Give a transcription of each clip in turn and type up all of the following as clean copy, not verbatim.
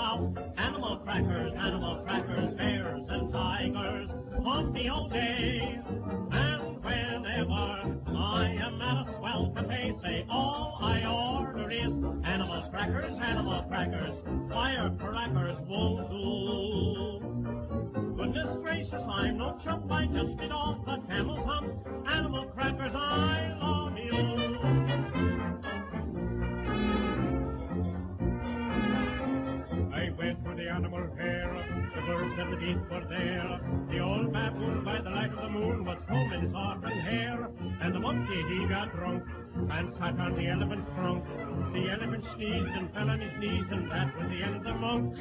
without animal crackers, bears and tigers on the old day. And whenever I am at a swell cafe, say all I order is animal crackers, firecrackers won't do. Goodness gracious, I'm no chump, I just bit off the camel's hump. Animal crackers, I love you. I went to the animal fair, the birds and the beasts were there. The old baboon by the light of the moon was combing his auburn hair. And the monkey, he got drunk and sat on the elephant's trunk. The elephant sneezed and fell on his knees, and that was the end of the monk.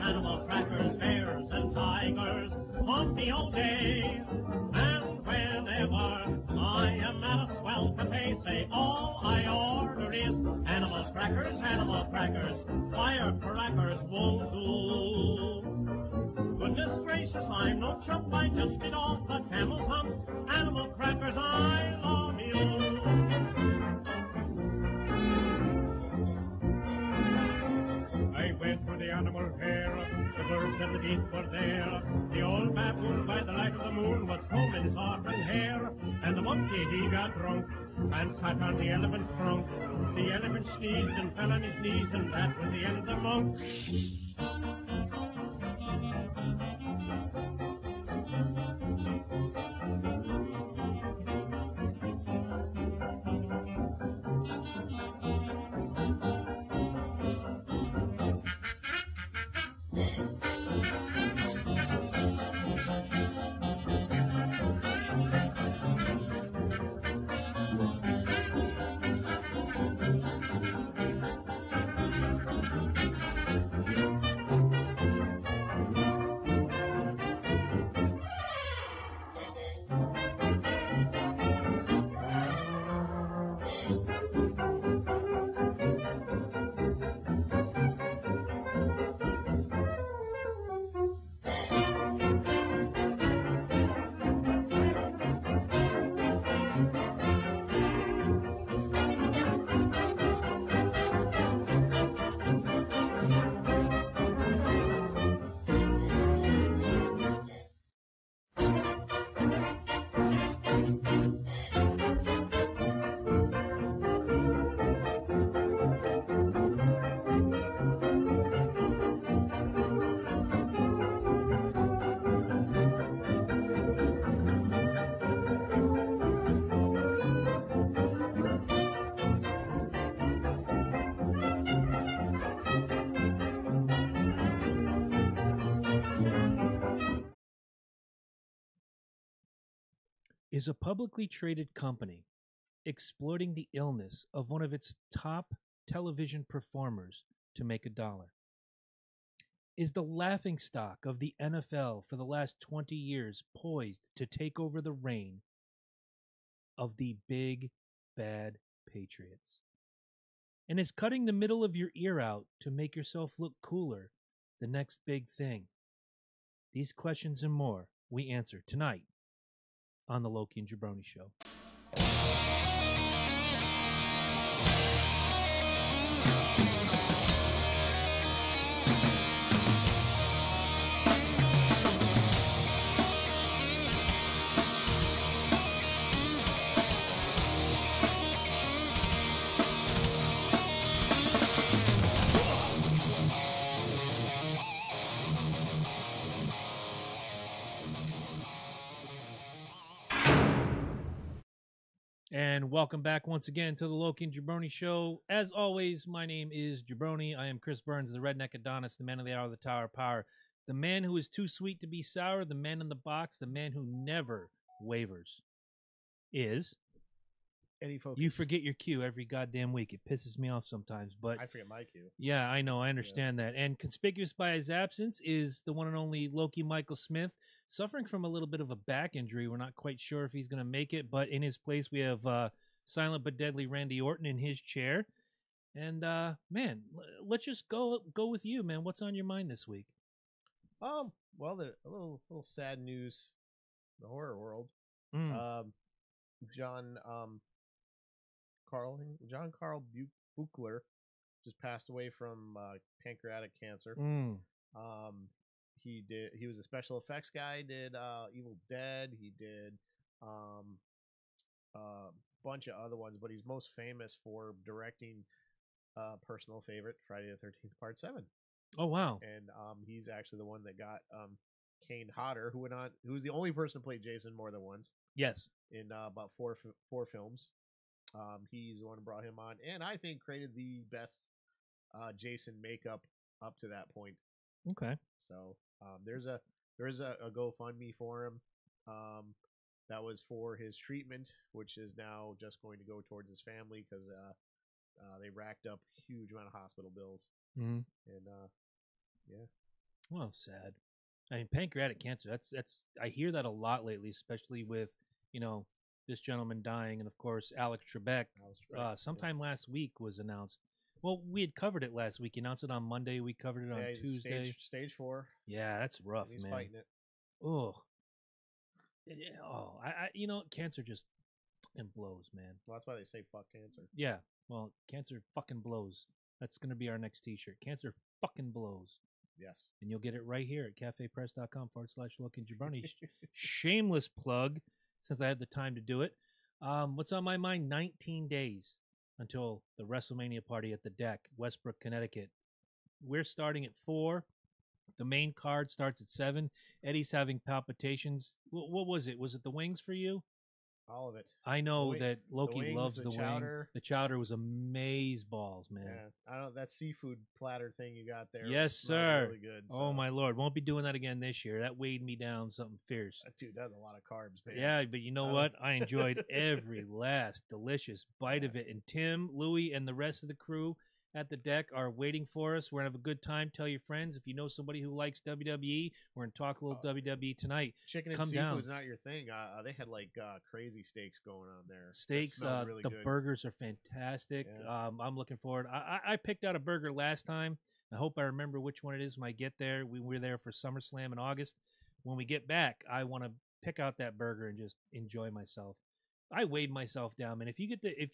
Animal crackers, bears and tigers on the old day. And whenever I am at a swell cafe, say all I order is animal crackers, firecrackers won't do. Goodness gracious, I'm no chump, I just bit off the camel's hump. Animal crackers, I love you. I went to the animal fair, the birds and the beasts were there. The old baboon by the light of the moon was combing his auburn hair. And the monkey, he got drunk and sat on the elephant's trunk. The elephant sneezed and fell on his knees, and that was the end of the monk. Is a publicly traded company exploiting the illness of one of its top television performers to make a dollar? Is the laughingstock of the NFL for the last 20 years poised to take over the reign of the big, bad Patriots? And is cutting the middle of your ear out to make yourself look cooler the next big thing? These questions and more we answer tonight on the Loki and Jabroni Show. And welcome back once again to the Loki and Jabroni Show. As always, my name is Jabroni. I am Chris Burns, the Redneck Adonis, the man of the hour, the Tower of Power, the man who is too sweet to be sour, the man in the box, the man who never wavers. Is Eddie Focus. you forget your cue every goddamn week. It pisses me off sometimes, but I forget my cue. yeah, I know, I understand that. And conspicuous by his absence is the one and only Loki Michael Smith, suffering from a little bit of a back injury. We're not quite sure if he's going to make it, but in his place we have silent but deadly Randy Orton in his chair. And man, let's just go with you, man. What's on your mind this week? Well, a little sad news in the horror world. John Carl Buchler just passed away from pancreatic cancer. He was a special effects guy. Did Evil Dead. He did a bunch of other ones, but he's most famous for directing personal favorite Friday the 13th Part 7. Oh wow! And he's actually the one that got Kane Hodder, who was the only person to play Jason more than once. Yes, in about four films. He's the one who brought him on, and I think created the best Jason makeup up to that point. Okay. So there's a GoFundMe for him. That was for his treatment, which is now just going to go towards his family because they racked up a huge amount of hospital bills. Mm-hmm. And yeah. Well, sad. I mean, pancreatic cancer. That's I hear that a lot lately, especially with this gentleman dying, and of course Alex Trebek. Sometime last week was announced. Well, we had covered it last week. He announced it on Monday. We covered it on Tuesday. Stage 4. Yeah, that's rough, he's man. Fighting it. Oh, cancer just fucking blows, man. Well, that's why they say fuck cancer. Yeah, well, cancer fucking blows. That's gonna be our next T-shirt. Cancer fucking blows. Yes. And you'll get it right here at cafepress.com/Loki and Jabroni. Shameless plug, since I had the time to do it. What's on my mind? 19 days until the WrestleMania party at the Deck, Westbrook, Connecticut. We're starting at 4. The main card starts at 7. Eddie's having palpitations. What was it? Was it the wings for you? All of it. I know that Loki loves the wings. The chowder was amazeballs, man. Yeah, I don't. That seafood platter thing you got there. Yes, sir. Really good. So. Oh my lord, won't be doing that again this year. That weighed me down something fierce. Dude, that's a lot of carbs, man. Yeah, but you know what? I enjoyed every last delicious bite of it. And Tim, Louie, and the rest of the crew at the Deck are waiting for us. We're going to have a good time. Tell your friends. If you know somebody who likes WWE, we're going to talk a little WWE tonight. Chicken and seafood's not your thing. They had like crazy steaks going on there. Steaks, really the good. burgers are fantastic. Yeah. I'm looking forward. I picked out a burger last time. I hope I remember which one it is when I get there. We were there for SummerSlam in August. When we get back, I want to pick out that burger and just enjoy myself. I weighed myself down, man. If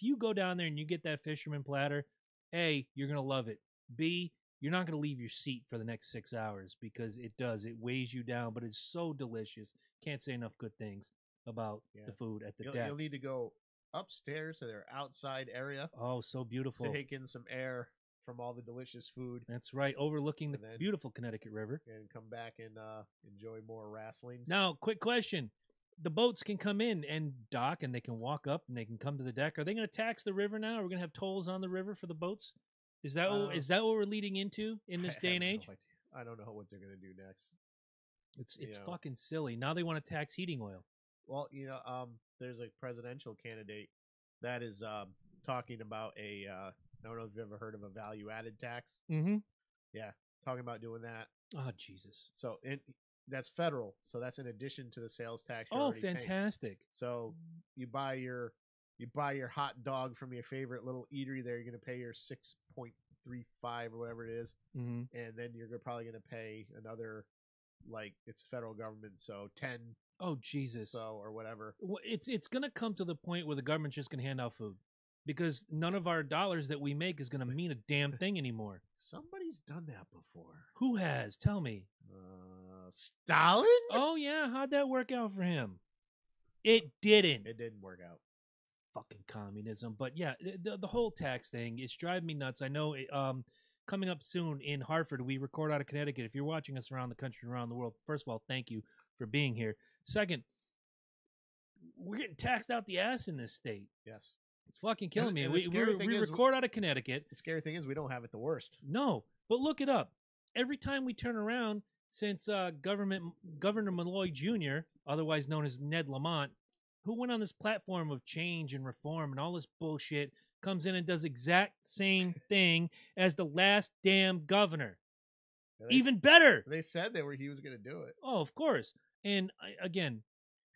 you go down there and you get that fisherman platter, A, you're going to love it. B, you're not going to leave your seat for the next 6 hours because it weighs you down, but it's so delicious. Can't say enough good things about the food at the Deck. You'll need to go upstairs to their outside area. Oh, so beautiful. To take in some air from all the delicious food. That's right, overlooking the beautiful Connecticut River. And come back and enjoy more wrestling. Now, quick question. The boats can come in and dock, and they can walk up, and they can come to the Deck. Are they going to tax the river now? Are we going to have tolls on the river for the boats? Is that what we're leading into in this day and age? I don't know what they're going to do next. It's fucking silly. Now they want to tax heating oil. Well, there's a presidential candidate that is talking about I don't know if you've ever heard of a value-added tax. Mm-hmm. Yeah, talking about doing that. Oh, Jesus. So that's federal. So that's in addition to the sales tax you're Oh, already paying. fantastic. So you buy your hot dog from your favorite little eatery there, you're going to pay your 6.35 or whatever it is. Mm-hmm. And then you're probably going to pay another, like, it's federal government, so 10 Oh, Jesus. so or whatever. Well, it's going to come to the point where the government's just going to hand out food because none of our dollars that we make is going to mean a damn thing anymore. Somebody's done that before. Who has? Tell me. Stalin? Oh, yeah. How'd that work out for him? It didn't. It didn't work out. Fucking communism. But yeah, the whole tax thing, it's driving me nuts. I know coming up soon in Hartford, we record out of Connecticut. If you're watching us around the country, around the world, first of all, thank you for being here. Second, we're getting taxed out the ass in this state. Yes. It's fucking killing me. And We record out of Connecticut. The scary thing is we don't have it the worst. No, but look it up. Every time we turn around, since Governor Malloy Jr., otherwise known as Ned Lamont, who went on this platform of change and reform and all this bullshit, comes in and does exact same thing as the last damn governor. Even better. They said he was going to do it. Oh, of course. And again.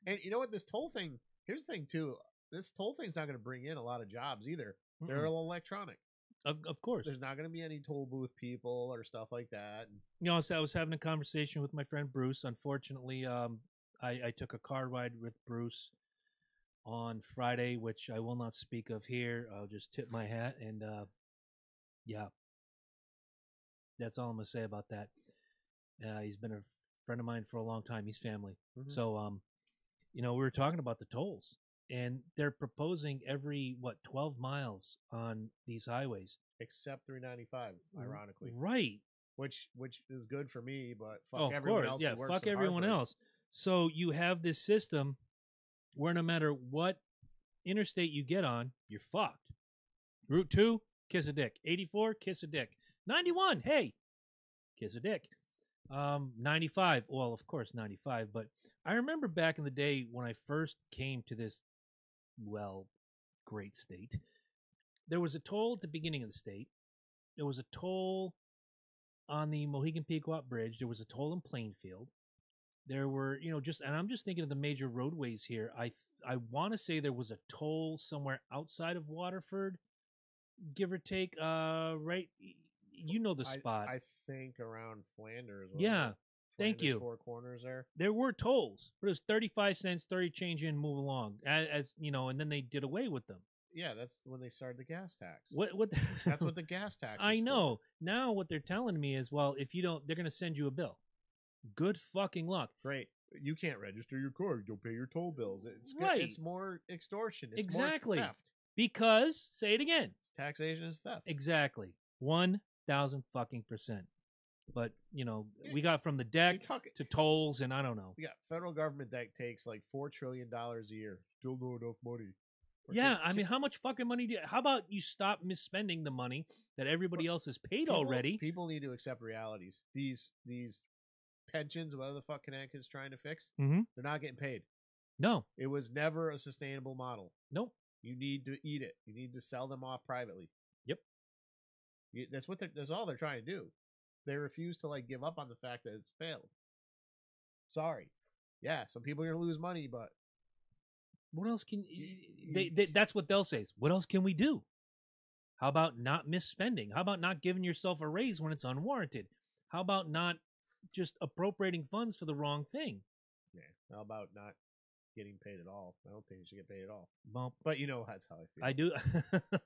And you know what? This toll thing, here's the thing, too. This toll thing's not going to bring in a lot of jobs either. Mm-mm. They're all electronic. Of course. There's not going to be any toll booth people or stuff like that. You know, so I was having a conversation with my friend Bruce. Unfortunately, I took a car ride with Bruce on Friday, which I will not speak of here. I'll just tip my hat. And, yeah, that's all I'm going to say about that. He's been a friend of mine for a long time. He's family. Mm-hmm. So, you know, we were talking about the tolls. And they're proposing every 12 miles on these highways, except 395. Ironically, right? Which is good for me, but fuck everyone else. Yeah, fuck everyone else. So you have this system where no matter what interstate you get on, you're fucked. Route 2, kiss a dick. 84, kiss a dick. 91, hey, kiss a dick. 95, well, of course 95, but I remember back in the day when I first came to this great state. There was a toll at the beginning of the state. There was a toll on the Mohegan Pequot Bridge. There was a toll in Plainfield. There were, and I'm just thinking of the major roadways here. I want to say there was a toll somewhere outside of Waterford, give or take. Right, you know the spot. I think around Flanders. Yeah. Thank you. Four Corners there. There were tolls, but it was 35 cents, 30 change in, move along. As you know, and then they did away with them. Yeah, that's when they started the gas tax. What That's what the gas tax is I know. For. Now what they're telling me is, well, if you don't, they're going to send you a bill. Good fucking luck. Great. You can't register your car. You don't pay your toll bills. It's right. It's more extortion. It's exactly. more theft. Because, say it again. Taxation is theft. Exactly. 1,000 fucking %. But, we got from the deck to tolls, and I don't know. We got federal government that takes like $4 trillion a year. Still not enough money. Yeah, I mean, how much fucking money do you... How about you stop misspending the money that everybody else has paid already? People need to accept realities. These pensions, whatever the fuck Connecticut's trying to fix, mm-hmm. They're not getting paid. No. It was never a sustainable model. Nope. You need to eat it. You need to sell them off privately. Yep. That's all they're trying to do. They refuse to give up on the fact that it's failed. Sorry. Yeah, some people are going to lose money, but what else can that's what they'll say. What else can we do? How about not misspending? How about not giving yourself a raise when it's unwarranted? How about not just appropriating funds for the wrong thing? Yeah. How about not getting paid at all? I don't think you should get paid at all. Well, but that's how I feel. I do.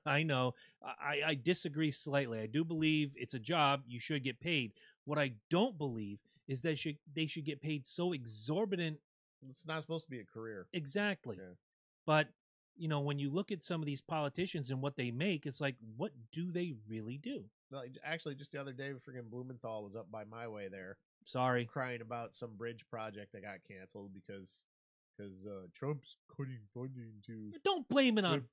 I know. I disagree slightly. I do believe it's a job. You should get paid. What I don't believe is that they should get paid so exorbitant. It's not supposed to be a career. Exactly. Yeah. But, when you look at some of these politicians and what they make, it's like, what do they really do? Actually, just the other day, freaking Blumenthal was up by my way there. Sorry. Crying about some bridge project that got canceled because because Trump's cutting funding to Don't blame it on.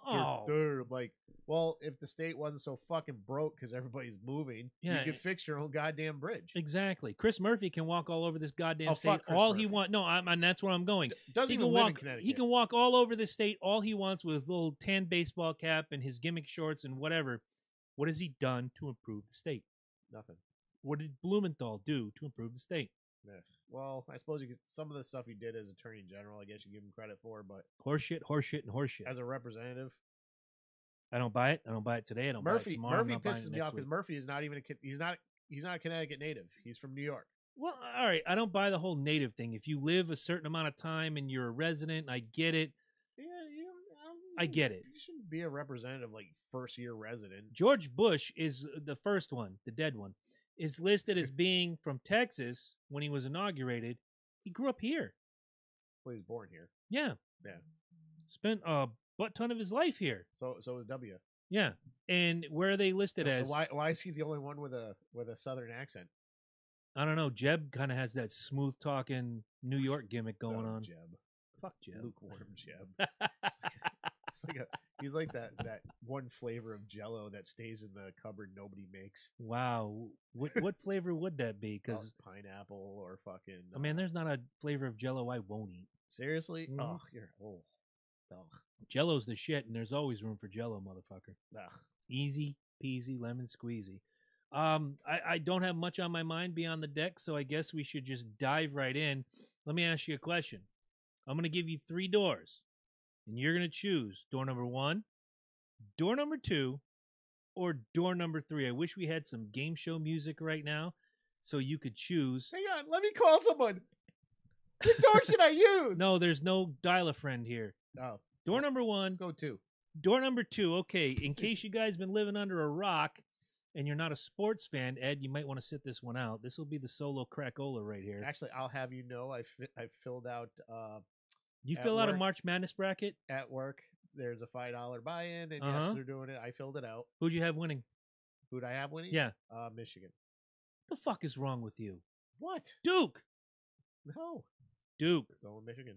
Oh. I'm like, well, if the state wasn't so fucking broke because everybody's moving, Yeah, you could fix your own goddamn bridge. Exactly. Chris Murphy can walk all over this goddamn Oh, state fuck Chris all he Murphy. wants. No, and that's where I'm going. Doesn't He even can live walk. in Connecticut. He can walk all over the state all he wants with his little tan baseball cap and his gimmick shorts and whatever. What has he done to improve the state? Nothing. What did Blumenthal do to improve the state? Yeah. Well, I suppose you could, some of the stuff he did as Attorney General, I guess you give him credit for, but Horseshit, horseshit, and horseshit. as a representative, I don't buy it. I don't buy it today. I don't buy it tomorrow. Murphy I'm not buying pisses it me next off because week. Murphy is not even he's not a Connecticut native. He's from New York. Well, all right. I don't buy the whole native thing. If you live a certain amount of time and you're a resident, I get it. Yeah, I get it. You shouldn't be a representative like first year resident. George Bush is the first one, the dead one, is listed as being from Texas when he was inaugurated. He grew up here. Well, he was born here. Yeah. Yeah. Spent a butt ton of his life here. So is W. Yeah. And where are they listed as? Why is he the only one with a southern accent? I don't know. Jeb kind of has that smooth talking New York gimmick going on. Jeb. Fuck Jeb. Lukewarm Jeb. It's like he's like that one flavor of Jello that stays in the cupboard nobody makes. Wow. What flavor would that be? Because pineapple or fucking. I mean, there's not a flavor of Jello I won't eat. Seriously? Mhm. Oh, you're Jello's the shit, and there's always room for Jello, motherfucker. Ugh. Easy peasy lemon squeezy. I don't have much on my mind beyond the deck, so I guess we should just dive right in. Let me ask you a question. I'm going to give you 3 doors, and you're going to choose door number 1, door number 2, or door number 3. I wish we had some game show music right now so you could choose. Hang on, let me call someone. What door should I use? No, there's no dial a friend here. Oh. Door number 1. Let's go 2. Door number 2. Okay, in case you guys been living under a rock and you're not a sports fan, Ed, you might want to sit this one out. This will be the solo crackola right here. Actually, I'll have you know, I filled out. You fill out a March Madness bracket at work. There's a $5 buy-in, and yes, they're doing it. I filled it out. Who'd you have winning? Who'd I have winning? Yeah, Michigan. The fuck is wrong with you? What? Duke. No. Duke. Going Michigan.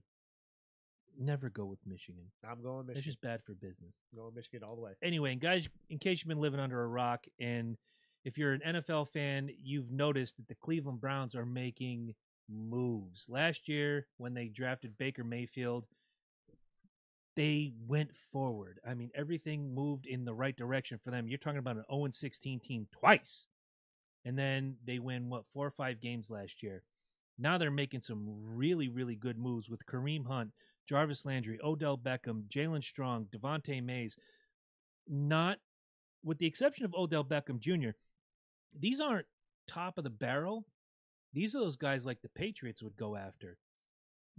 Never go with Michigan. I'm going Michigan. It's just bad for business. Going Michigan all the way. Anyway, and guys, in case you've been living under a rock, and if you're an NFL fan, you've noticed that the Cleveland Browns are making moves. Last year, when they drafted Baker Mayfield, they went forward. I mean, everything moved in the right direction for them. You're talking about an 0-16 team twice. And then they win, 4 or 5 games last year. Now they're making some really, really good moves with Kareem Hunt, Jarvis Landry, Odell Beckham, Jalen Strong, Devontae Mays. Not, with the exception of Odell Beckham Jr., these aren't top of the barrel. These are those guys like the Patriots would go after.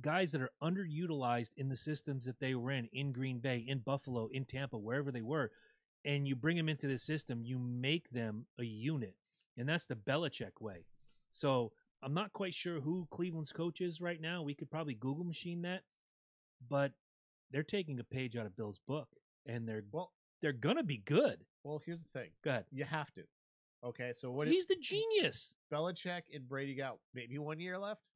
Guys that are underutilized in the systems that they were in Green Bay, in Buffalo, in Tampa, wherever they were. And you bring them into the system, you make them a unit. And that's the Belichick way. So I'm not quite sure who Cleveland's coach is right now. We could probably Google machine that. But they're taking a page out of Bill's book. And they're going to be good. Well, here's the thing. Go ahead. You have to. Okay, so what? He's the genius. Belichick and Brady got maybe 1 year left.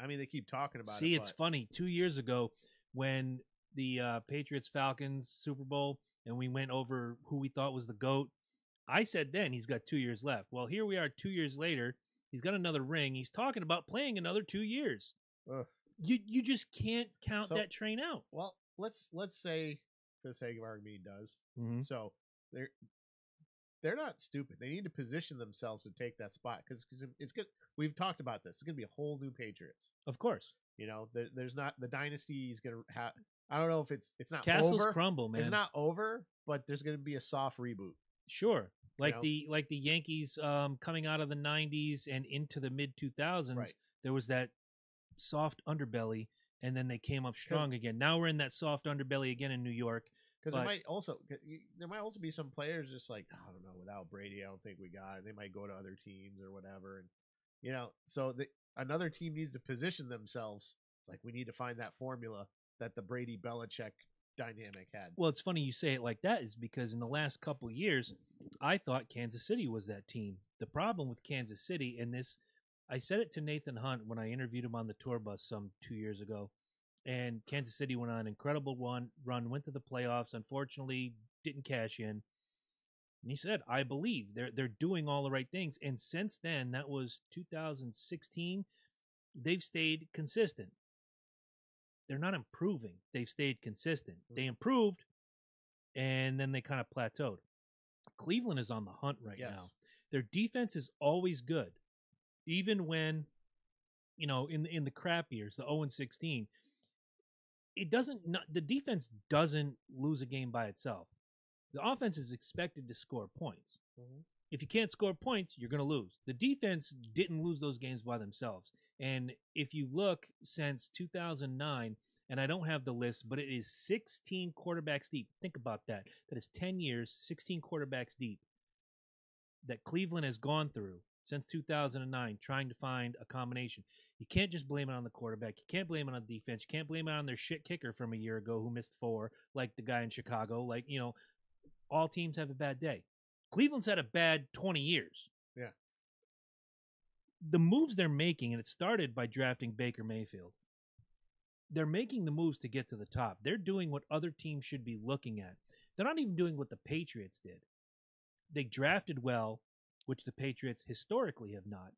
I mean, they keep talking about it. See, it's funny. 2 years ago, when the Patriots-Falcons Super Bowl, and we went over who we thought was the GOAT, I said then he's got 2 years left. Well, here we are 2 years later. He's got another ring. He's talking about playing another 2 years. Ugh. You just can't count that train out. Well, let's say, for the sake of argument, he does. Mm-hmm. So they're not stupid. They need to position themselves to take that spot because it's good. We've talked about this. It's going to be a whole new Patriots. Of course. You know, there's not the dynasty is going to have. I don't know if it's not Castles over. crumble, man. It's not over, but there's going to be a soft reboot. Sure, like you know? the Yankees coming out of the '90s and into the mid 2000s. Right. There was that soft underbelly, and then they came up strong again. Now we're in that soft underbelly again in New York. Because there might also be some players just like, I don't know, without Brady, I don't think we got it. They might go to other teams or whatever, and so another team needs to position themselves. Like we need to find that formula that the Brady Belichick dynamic had. Well, it's funny you say it like that is because in the last couple of years, I thought Kansas City was that team. The problem with Kansas City, and this, I said it to Nathan Hunt when I interviewed him on the tour bus some 2 years ago. And Kansas City went on an incredible run, went to the playoffs. Unfortunately, didn't cash in. And he said, "I believe they're doing all the right things." And since then, that was 2016. They've stayed consistent. They're not improving. They've stayed consistent. They improved, and then they kind of plateaued. Cleveland is on the hunt right now. Their defense is always good, even when, in the crap years, the 0-16. The defense doesn't lose a game by itself. The offense is expected to score points. Mm-hmm. If you can't score points, you're going to lose. The defense didn't lose those games by themselves. And if you look since 2009, and I don't have the list, but it is 16 quarterbacks deep. Think about that. That is 10 years, 16 quarterbacks deep that Cleveland has gone through since 2009 trying to find a combination. You can't just blame it on the quarterback. You can't blame it on the defense. You can't blame it on their shit kicker from a year ago who missed 4, like the guy in Chicago. All teams have a bad day. Cleveland's had a bad 20 years. Yeah. The moves they're making, and it started by drafting Baker Mayfield. They're making the moves to get to the top. They're doing what other teams should be looking at. They're not even doing what the Patriots did. They drafted well, which the Patriots historically have not.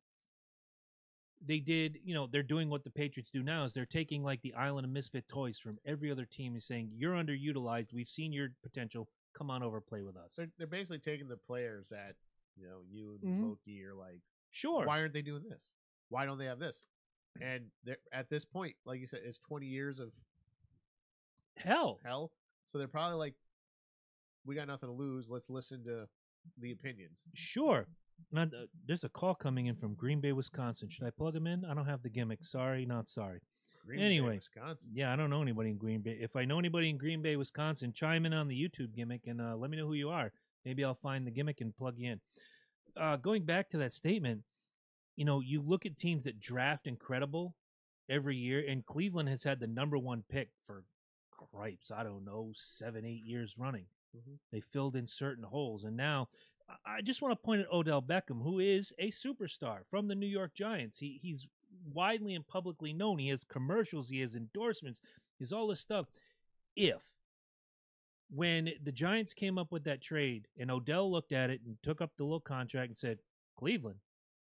They did, they're doing what the Patriots do now, is they're taking like the island of misfit toys from every other team and saying, "You're underutilized. We've seen your potential. Come on over, play with us." They're basically taking the players that, you and Loki are like, sure, why aren't they doing this? Why don't they have this? And they're, at this point, like you said, it's 20 years of hell. So they're probably like, we got nothing to lose. Let's listen to the opinions. Sure. Now, there's a call coming in from Green Bay, Wisconsin. Should I plug him in? I don't have the gimmick. Sorry, not sorry. Bay, Wisconsin. Yeah, I don't know anybody in Green Bay. If I know anybody in Green Bay, Wisconsin, chime in on the YouTube gimmick and let me know who you are. Maybe I'll find the gimmick and plug you in. Going back to that statement, you look at teams that draft incredible every year, and Cleveland has had the number 1 pick for cripes, I don't know, 7-8 years running. Mm-hmm. They filled in certain holes, and now I just want to point at Odell Beckham, who is a superstar from the New York Giants. He's widely and publicly known. He has commercials, he has endorsements, he's all this stuff. When the Giants came up with that trade and Odell looked at it and took up the little contract and said, "Cleveland,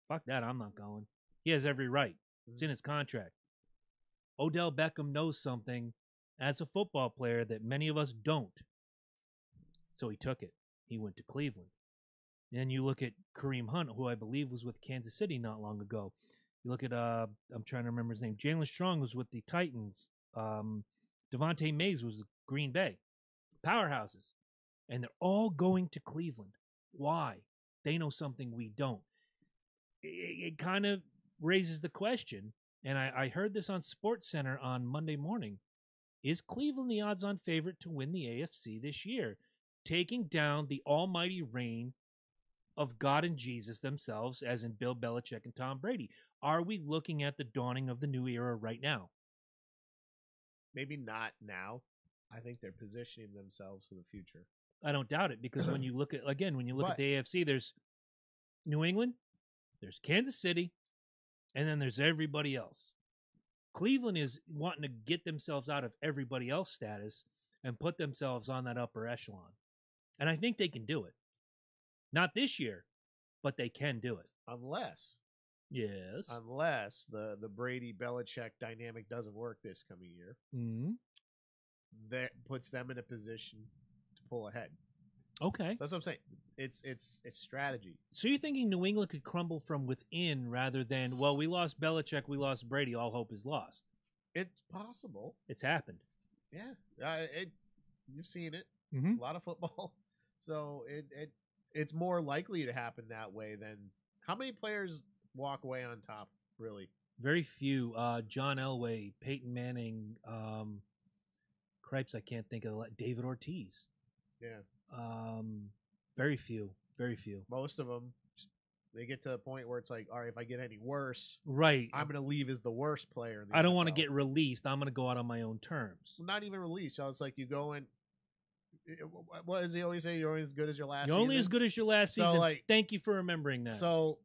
fuck that, I'm not going." He has every right. It's in his contract. Odell Beckham knows something as a football player that many of us don't. So he took it. He went to Cleveland. Then you look at Kareem Hunt, who I believe was with Kansas City not long ago. You look at, I'm trying to remember his name. Jalen Strong was with the Titans. Devontae Mays was with Green Bay. Powerhouses. And they're all going to Cleveland. Why? They know something we don't. It kind of raises the question, and I heard this on SportsCenter on Monday morning. Is Cleveland the odds-on favorite to win the AFC this year, taking down the almighty reign of God and Jesus themselves, as in Bill Belichick and Tom Brady? Are we looking at the dawning of the new era right now? Maybe not now. I think they're positioning themselves for the future. I don't doubt it, because when you look at at the AFC, there's New England, there's Kansas City, and then there's everybody else. Cleveland is wanting to get themselves out of everybody else status and put themselves on that upper echelon. And I think they can do it. Not this year, but they can do it. Unless the Brady-Belichick dynamic doesn't work this coming year. Mm-hmm. That puts them in a position to pull ahead. Okay. That's what I'm saying. It's strategy. So you're thinking New England could crumble from within rather than, well, we lost Belichick, we lost Brady, all hope is lost. It's possible. It's happened. Yeah. You've seen it. Mm-hmm. A lot of football. So it's more likely to happen that way than how many players walk away on top, really? Very few. John Elway, Peyton Manning, cripes, I can't think of David Ortiz. Yeah. Very few. Most of them, they get to a point where it's like, all right, if I get any worse, right, I'm going to leave as the worst player in the I don't NFL. want to get released. I'm going to go out on my own terms. Well, not even released. So it's like you go in. What does he always say? You're only as good as your last season. You're only as good as your last season. So, like, thank you for remembering that. So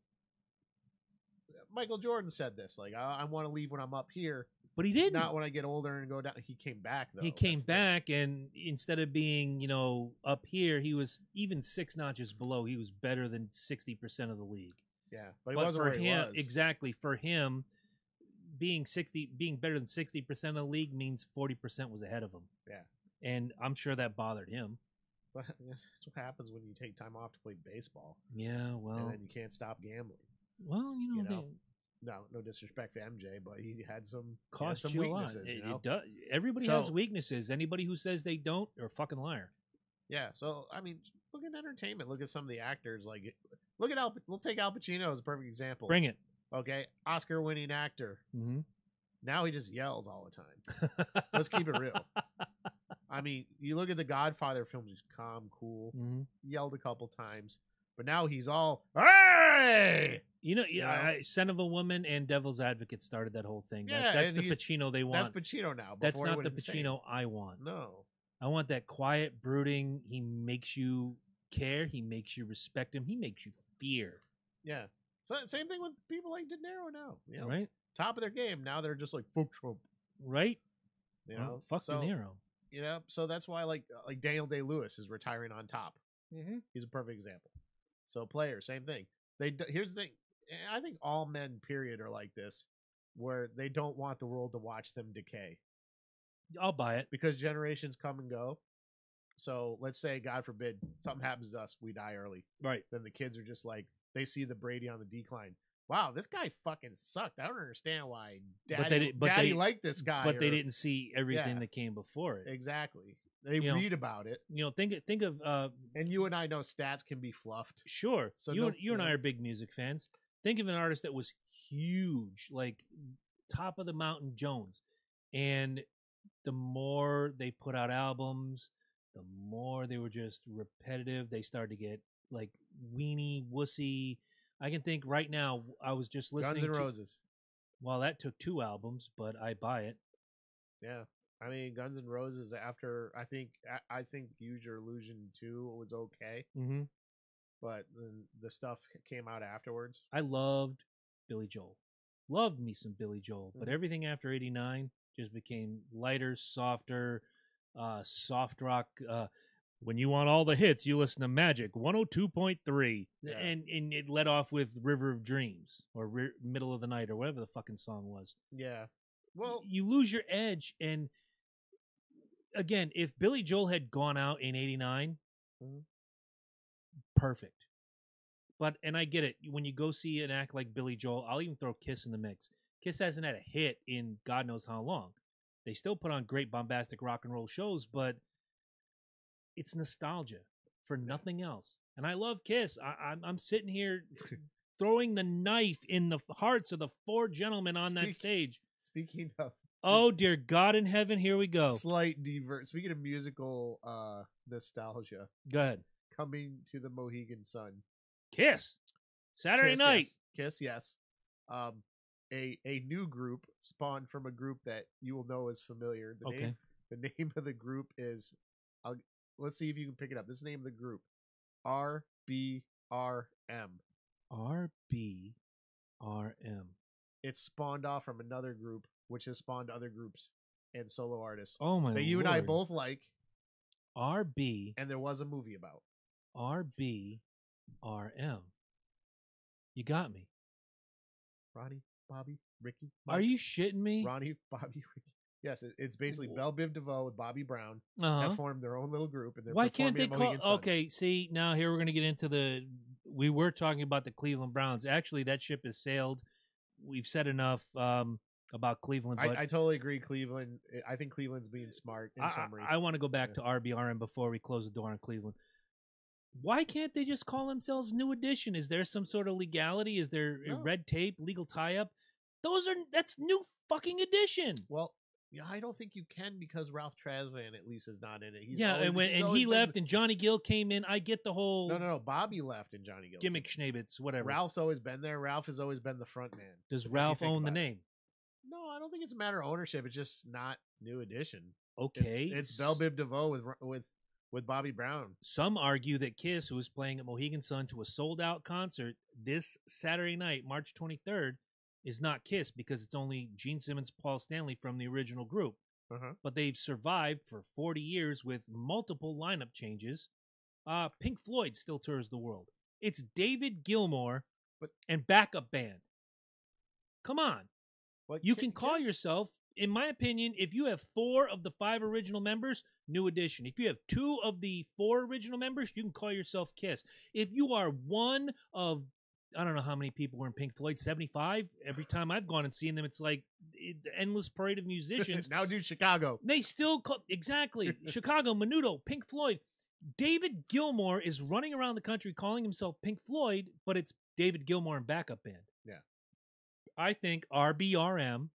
Michael Jordan said this. Like, I want to leave when I'm up here. But he didn't. Not when I get older and go down. He came back though. He came back, and instead of being, up here, he was even 6 notches below. He was better than 60% of the league. Yeah, but he wasn't where he was. Exactly. For him, being better than 60% of the league means 40% was ahead of him. Yeah, and I'm sure that bothered him. But that's what happens when you take time off to play baseball. Yeah, well, and then you can't stop gambling. Well, No disrespect to MJ, but he had some weaknesses. It does. Everybody has weaknesses. Anybody who says they don't, are a fucking liar. Yeah. So I mean, look at entertainment. Look at some of the actors. Like, look at We'll take Al Pacino as a perfect example. Bring it. Okay, Oscar-winning actor. Mm-hmm. Now he just yells all the time. Let's keep it real. I mean, you look at the Godfather films. He's calm, cool. Mm-hmm. Yelled a couple times, but now he's all, hey! Son of a Woman and Devil's Advocate started that whole thing. Yeah, that's the Pacino they want. That's Pacino now. That's not the Pacino I want. No. I want that quiet, brooding. He makes you care. He makes you respect him. He makes you fear. Yeah. So, same thing with people like De Niro now. Right? Top of their game. Now they're just like, fuck Trump. Right? Fuck De Niro. So that's why like Daniel Day-Lewis is retiring on top. Mm-hmm. He's a perfect example. So players, same thing. Here's the thing. I think all men, period, are like this, where they don't want the world to watch them decay. I'll buy it. Because generations come and go. So let's say, God forbid, something happens to us, we die early. Right. Then the kids are just like, they see the Brady on the decline. Wow, this guy fucking sucked. I don't understand why Daddy liked this guy. But they didn't see everything that came before it. Exactly. They read about it. Think of and you and I know stats can be fluffed. Sure. So you and I are big music fans. Think of an artist that was huge, like top of the mountain Jones. And the more they put out albums, the more they were just repetitive. They started to get like weenie, wussy. I can think right now, I was just listening Guns N' Roses. Well, that took 2 albums, but I buy it. Yeah. I mean, Guns N' Roses after, I think Use Your Illusion 2 was okay. Mm-hmm. But then the stuff came out afterwards. I loved Billy Joel. Loved me some Billy Joel. Mm-hmm. But everything after 89 just became lighter, softer, soft rock. When you want all the hits, you listen to Magic 102.3. Yeah. And it led off with River of Dreams or Middle of the Night or whatever the fucking song was. Yeah. Well, you lose your edge. And again, if Billy Joel had gone out in 89, mm-hmm. perfect. And I get it. When you go see an act like Billy Joel, I'll even throw Kiss in the mix. Kiss hasn't had a hit in God knows how long. They still put on great bombastic rock and roll shows, but it's nostalgia for nothing else. And I love Kiss. I'm sitting here throwing the knife in the hearts of the 4 gentlemen on that stage. Speaking of... Oh, dear God in heaven, here we go. Slight divert. Speaking of musical nostalgia. Go ahead. Coming to the Mohegan Sun. Kiss. Saturday night. Yes. Kiss, yes. A new group spawned from a group that you will know is familiar. The name of the group is... let's see if you can pick it up. This is the name of the group. RBRM. RBRM. It's spawned off from another group, which has spawned other groups and solo artists. Oh my that you and I both like. RB. And there was a movie about. RBRM. You got me. Ronnie, Bobby, Ricky. Mike. Are you shitting me? Ronnie, Bobby, Ricky. Yes, it's basically Belle Biv DeVoe with Bobby Brown that formed their own little group. And why can't they call... Okay, see, now here we're going to get into the... We were talking about the Cleveland Browns. Actually, that ship has sailed. We've said enough about Cleveland. But I totally agree, Cleveland. I think Cleveland's being smart in summary. I want to go back to RBRM before we close the door on Cleveland. Why can't they just call themselves New Edition? Is there some sort of legality? Is there red tape, legal tie-up? That's New fucking Edition. Well... Yeah, I don't think you can because Ralph Tresvant at least is not in it. He left and Johnny Gill came in. I get the whole... No. Bobby left and Johnny Gill. Gimmick Schneebitz, whatever. Ralph's always been there. Ralph has always been the front man. Does Ralph own the name? No, I don't think it's a matter of ownership. It's just not New Edition. Okay. It's Belle Biv DeVoe with Bobby Brown. Some argue that Kiss, who is playing at Mohegan Sun to a sold-out concert this Saturday night, March 23rd, is not Kiss because it's only Gene Simmons, Paul Stanley from the original group. Uh-huh. But they've survived for 40 years with multiple lineup changes. Pink Floyd still tours the world. It's David Gilmour and backup band. Come on. But You can call yourself, in my opinion, if you have 4 of the 5 original members, New Edition. If you have 2 of the 4 original members, you can call yourself Kiss. If you are one of, I don't know how many people were in Pink Floyd, 75? Every time I've gone and seen them, it's like the endless parade of musicians. Now do Chicago. They still call, exactly. Chicago, Menudo, Pink Floyd. David Gilmour is running around the country calling himself Pink Floyd, but it's David Gilmour and backup band. Yeah. I think RBRM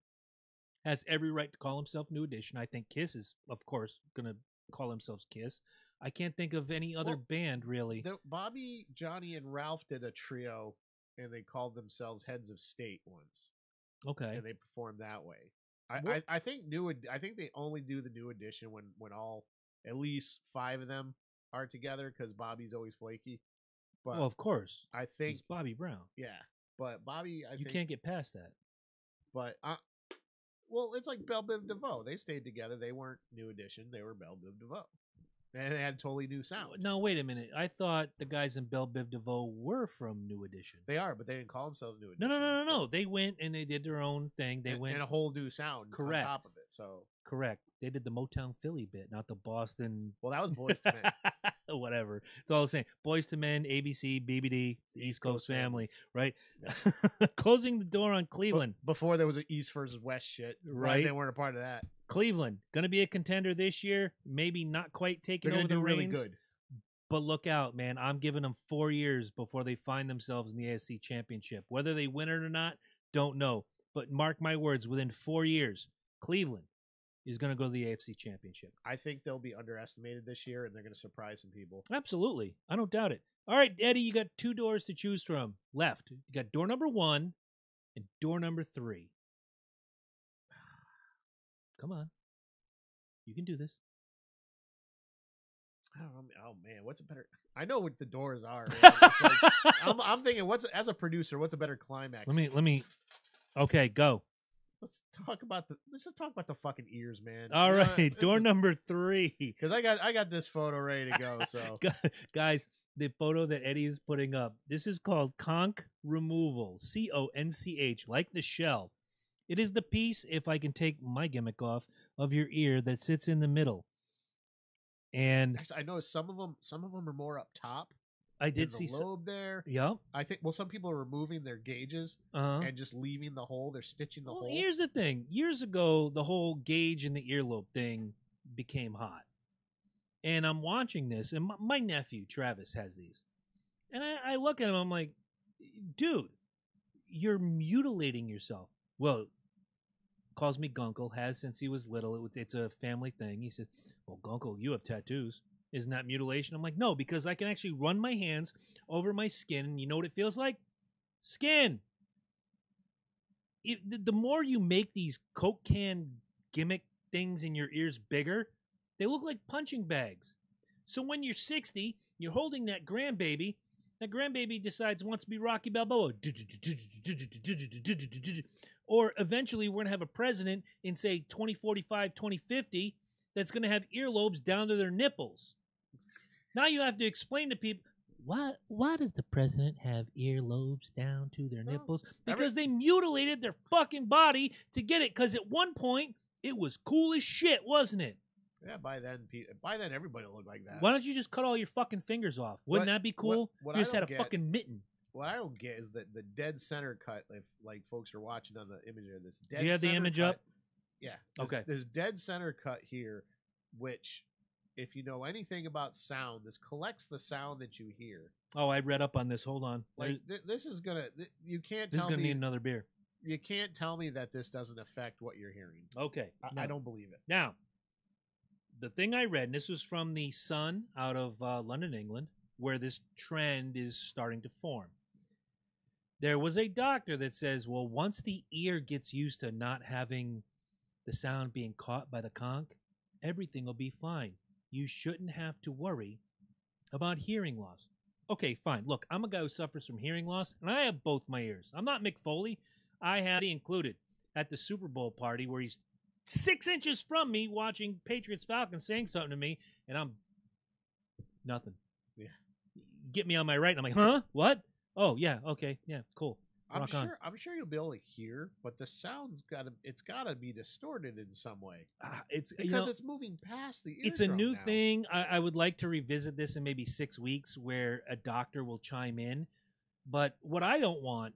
has every right to call himself New Edition. I think Kiss is, of course, going to call themselves Kiss. I can't think of any other band, really. Bobby, Johnny, and Ralph did a trio, and they called themselves Heads of State once. Okay. And they performed that way. I think they only do the New Edition when all, at least 5 of them are together, because Bobby's always flaky. But well, of course. I think it's Bobby Brown. Yeah. But Bobby, you can't get past that. But well, it's like Belle Biv DeVoe. They stayed together. They weren't New Edition. They were Belle Biv DeVoe, and they had a totally new sound. No, wait a minute. I thought the guys in Belle Biv DeVoe were from New Edition. They are, but they didn't call themselves New Edition. No. They went and they did their own thing. They went and a whole new sound. Correct. On top of it. So correct. They did the Motown Philly bit, not the Boston. Well, that was Boys to Men. Whatever. It's all the same. Boys to Men, ABC, BBD, East Coast Family, right? Yeah. Closing the door on Cleveland. Before there was an East versus West shit. Right. They weren't a part of that. Cleveland, going to be a contender this year. Maybe not quite taking over the reins. Really good. But look out, man. I'm giving them 4 years before they find themselves in the AFC Championship. Whether they win it or not, don't know. But mark my words, within 4 years, Cleveland is going to go to the AFC Championship. I think they'll be underestimated this year, and they're going to surprise some people. Absolutely. I don't doubt it. All right, Eddie, you got 2 doors to choose from left. You got door number 1 and door number 3. Come on. You can do this. Oh man, what's a better? I know what the doors are. Like, I'm thinking, as a producer, what's a better climax? Let me. Okay, go. Let's just talk about the fucking ears, man. All right, door number 3. Because I got this photo ready to go. So guys, the photo that Eddie is putting up, this is called conch removal. CONCH, like the shell. It is the piece, if I can take my gimmick off, of your ear that sits in the middle. And actually, I know some of them are more up top. I did see the lobe there. Yep. I think some people are removing their gauges and just leaving the hole. They're stitching the hole. Here's the thing. Years ago, the whole gauge and the earlobe thing became hot. And I'm watching this, and my nephew, Travis, has these. And I look at him, I'm like, dude, you're mutilating yourself. Well, calls me Gunkle, has since he was little. It's a family thing. He said, well, Gunkle, you have tattoos. Isn't that mutilation? I'm like, no, because I can actually run my hands over my skin, and you know what it feels like? Skin. The more you make these Coke can gimmick things in your ears bigger, they look like punching bags. So when you're 60, you're holding that grandbaby. That grandbaby decides it wants to be Rocky Balboa. Or eventually we're going to have a president in, say, 2045, 2050 that's going to have earlobes down to their nipples. Now you have to explain to people, why does the president have earlobes down to their nipples? Because they mutilated their fucking body to get it. Because at one point, it was cool as shit, wasn't it? Yeah, by then everybody looked like that. Why don't you just cut all your fucking fingers off? Wouldn't that be cool? If you just had a fucking mitten. What I don't get is that the dead center cut, if like folks are watching on the image of this dead Do you have the image cut, up? Yeah. Okay. There's dead center cut here, which, if you know anything about sound, this collects the sound that you hear. Oh, I read up on this. Hold on. Like this is gonna. You can't. This is gonna need another beer. You can't tell me that this doesn't affect what you're hearing. Okay. I don't believe it. Now, the thing I read, and this was from the Sun out of London, England, where this trend is starting to form. There was a doctor that says, well, once the ear gets used to not having the sound being caught by the conch, everything will be fine. You shouldn't have to worry about hearing loss. Okay, fine. Look, I'm a guy who suffers from hearing loss, and I have both my ears. I'm not Mick Foley. I had included at the Super Bowl party where he's 6 inches from me watching Patriots Falcons saying something to me, and I'm nothing. Yeah. Get me on my right, and I'm like, huh? What? Oh, yeah, okay, yeah, cool. I'm sure you'll be able to hear, but the sound's gotta be distorted in some way. It's Because it's moving past the eardrum. It's a new now. thing. I would like to revisit this in maybe 6 weeks where a doctor will chime in. But what I don't want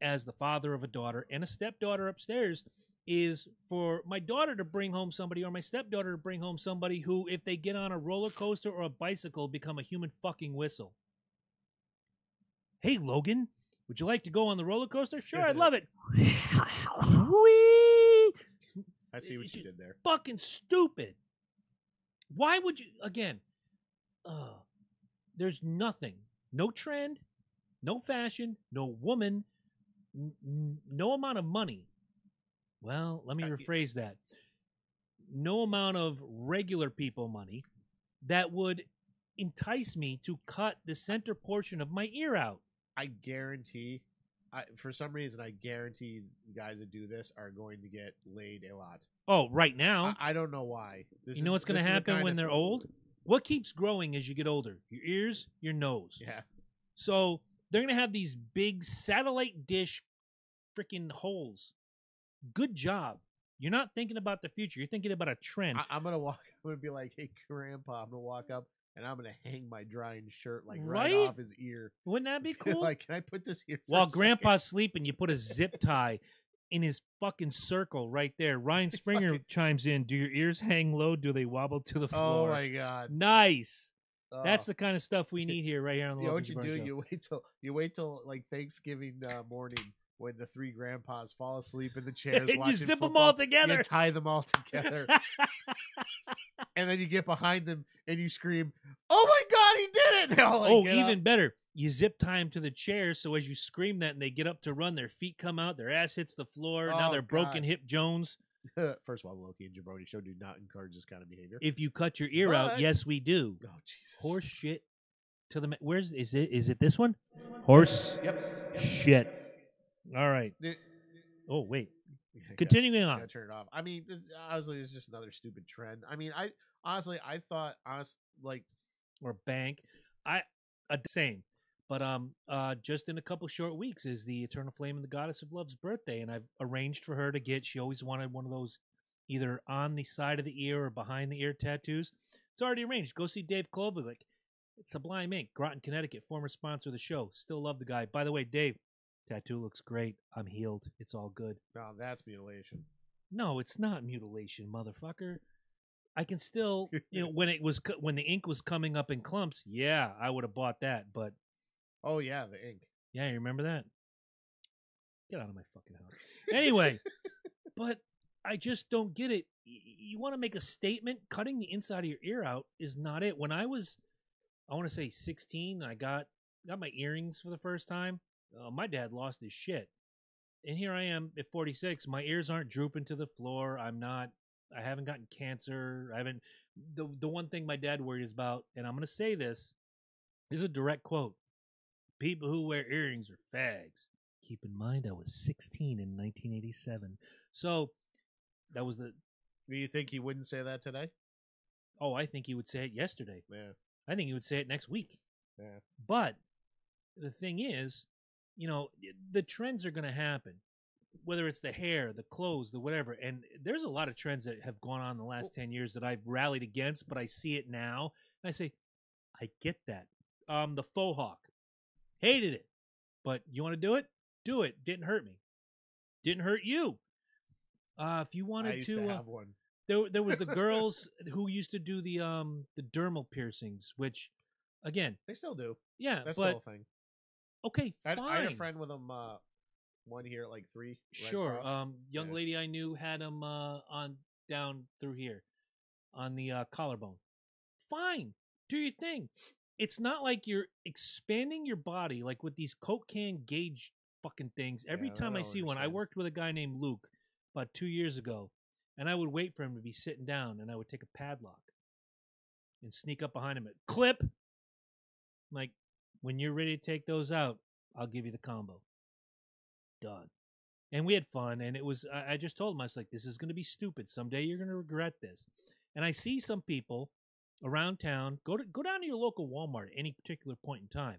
as the father of a daughter and a stepdaughter upstairs is for my daughter to bring home somebody or my stepdaughter to bring home somebody who, if they get on a roller coaster or a bicycle, become a human fucking whistle. Hey, Logan, would you like to go on the roller coaster? Sure, I'd love it. I see what you did there. Fucking stupid. Why would you, again, there's nothing, no trend, no fashion, no woman, no amount of money. Well, let me rephrase that. No amount of regular people money that would entice me to cut the center portion of my ear out. I guarantee, for some reason, I guarantee guys that do this are going to get laid a lot. Oh, right now? I don't know why. You know what's going to happen when they're old? What keeps growing as you get older? Your ears, your nose. Yeah. So they're going to have these big satellite dish freaking holes. Good job. You're not thinking about the future. You're thinking about a trend. I'm going to be like, hey, Grandpa, I'm going to walk up and I'm going to hang my drying shirt right off his ear. Wouldn't that be cool? Like, can I put this here? While Grandpa's sleeping, you put a zip tie in his fucking circle right there. Ryan Springer chimes in. Do your ears hang low? Do they wobble to the floor? Oh, my God. Nice. That's the kind of stuff we need here, right here on the Logan What you do, Show. you wait till like Thanksgiving morning when the three grandpas fall asleep in the chairs watching you zip football, them all together. You tie them all together. And then you get behind them and you scream, "Oh my God, he did it!" They all, like, even better. You zip tie them to the chair, so as you scream that and they get up to run, their feet come out, their ass hits the floor. Now they're broken hip Jones. First of all, the Loki and Jabroni show do not encourage this kind of behavior. If you cut your ear out, yes, we do. Oh, Jesus. Horse shit to the... Where's... Is it this one? Horse shit. All right. Oh, wait. Continuing on. Gotta turn it off. I mean, honestly, it's just another stupid trend. I mean, I thought, or bank. Same. But just in a couple short weeks is the Eternal Flame and the Goddess of Love's birthday, and I've arranged for her to get. She always wanted one of those, either on the side of the ear or behind the ear tattoos. It's already arranged. Go see Dave Klobuchar. It's Sublime Ink, Groton, Connecticut, former sponsor of the show. Still love the guy. By the way, Dave, tattoo looks great. I'm healed. It's all good. No, that's mutilation. No, it's not mutilation, motherfucker. I can still, when the ink was coming up in clumps, yeah, I would have bought that. But oh yeah, the ink. Yeah, you remember that? Get out of my fucking house. Anyway, but I just don't get it. You want to make a statement? Cutting the inside of your ear out is not it. When I was, I want to say 16, I got my earrings for the first time. My dad lost his shit. And here I am at 46. My ears aren't drooping to the floor. I haven't gotten cancer. The one thing my dad worries about, and I'm going to say this is a direct quote. People who wear earrings are fags. Keep in mind, I was 16 in 1987. So that was the... Do you think he wouldn't say that today? Oh, I think he would say it yesterday. Yeah. I think he would say it next week. Yeah. But the thing is, the trends are going to happen. Whether it's the hair, the clothes, the whatever. And there's a lot of trends that have gone on in the last 10 years that I've rallied against, but I see it now. And I say, I get that. The faux hawk. Hated it. But you want to do it? Do it. Didn't hurt me. Didn't hurt you. If you wanted I used to have one. There was the girls who used to do the dermal piercings, which, again, they still do. Yeah, that's the whole thing. Okay, fine. I had a friend with them. One here at like 3. Sure. Young lady I knew had them on down through here, on the collarbone. Fine, do your thing. It's not like you're expanding your body like with these Coke can gauge fucking things. Every time I see one, I worked with a guy named Luke about 2 years ago, and I would wait for him to be sitting down, and I would take a padlock and sneak up behind him at clip. Like, when you're ready to take those out, I'll give you the combo. Done. and we had fun. And it was I just told him, I was like, this is going to be stupid. Someday you're going to regret this. And I see some people around town go down to your local Walmart at any particular point in time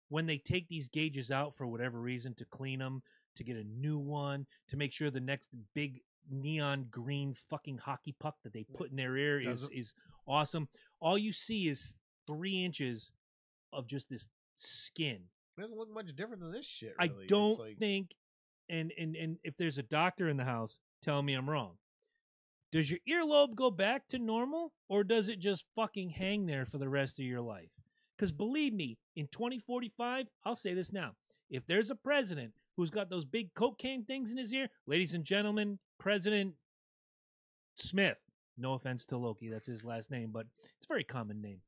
when they take these gauges out for whatever reason to clean them, to get a new one, to make sure the next big neon green fucking hockey puck that they put in their ear is awesome. All you see is 3 inches of just this skin. It doesn't look much different than this shit. I Really. don't think, and if there's a doctor in the house, tell me I'm wrong. Does your earlobe go back to normal, or does it just fucking hang there for the rest of your life? Because believe me, in 2045, I'll say this now. If there's a president who's got those big Coke can things in his ear, ladies and gentlemen, President Smith. No offense to Loki, that's his last name, but it's a very common name.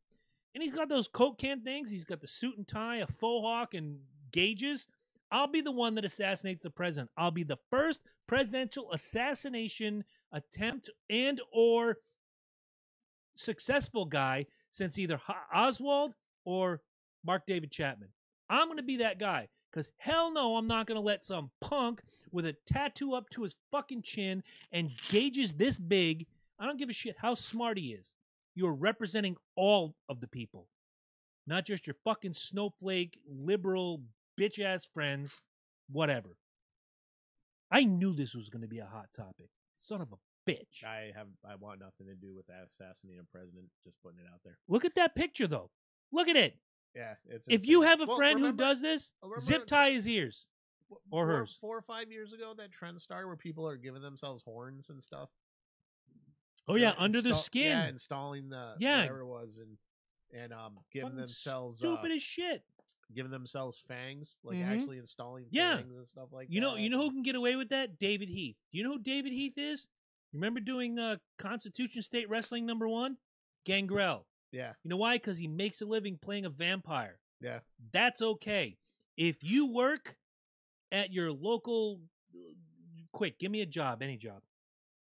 And he's got those Coke can things. He's got the suit and tie, a faux hawk, and gauges. I'll be the one that assassinates the president. I'll be the first presidential assassination attempt and or successful guy since either Oswald or Mark David Chapman. I'm going to be that guy because hell no, I'm not going to let some punk with a tattoo up to his fucking chin and gauges this big. I don't give a shit how smart he is. You're representing all of the people, not just your fucking snowflake, liberal, bitch-ass friends, whatever. I knew this was going to be a hot topic. Son of a bitch. I want nothing to do with assassinating a president. Just putting it out there. Look at that picture, though. Look at it. Yeah, it's. If insane. you have a friend who does this, zip tie his ears or 4 hers. 4 or 5 years ago, that trend started where people are giving themselves horns and stuff. Oh yeah, under the skin. Yeah, installing the whatever it was, and giving Fucking themselves stupid as shit. Giving themselves fangs, like Mhm. actually installing Yeah. fangs and stuff like You that. know who can get away with that? David Heath. You know who David Heath is? You remember doing Constitution State Wrestling #1? Gangrel. Yeah, You know why? Because he makes a living playing a vampire. yeah. That's okay. If you work at your local, quick, give me a job, any job,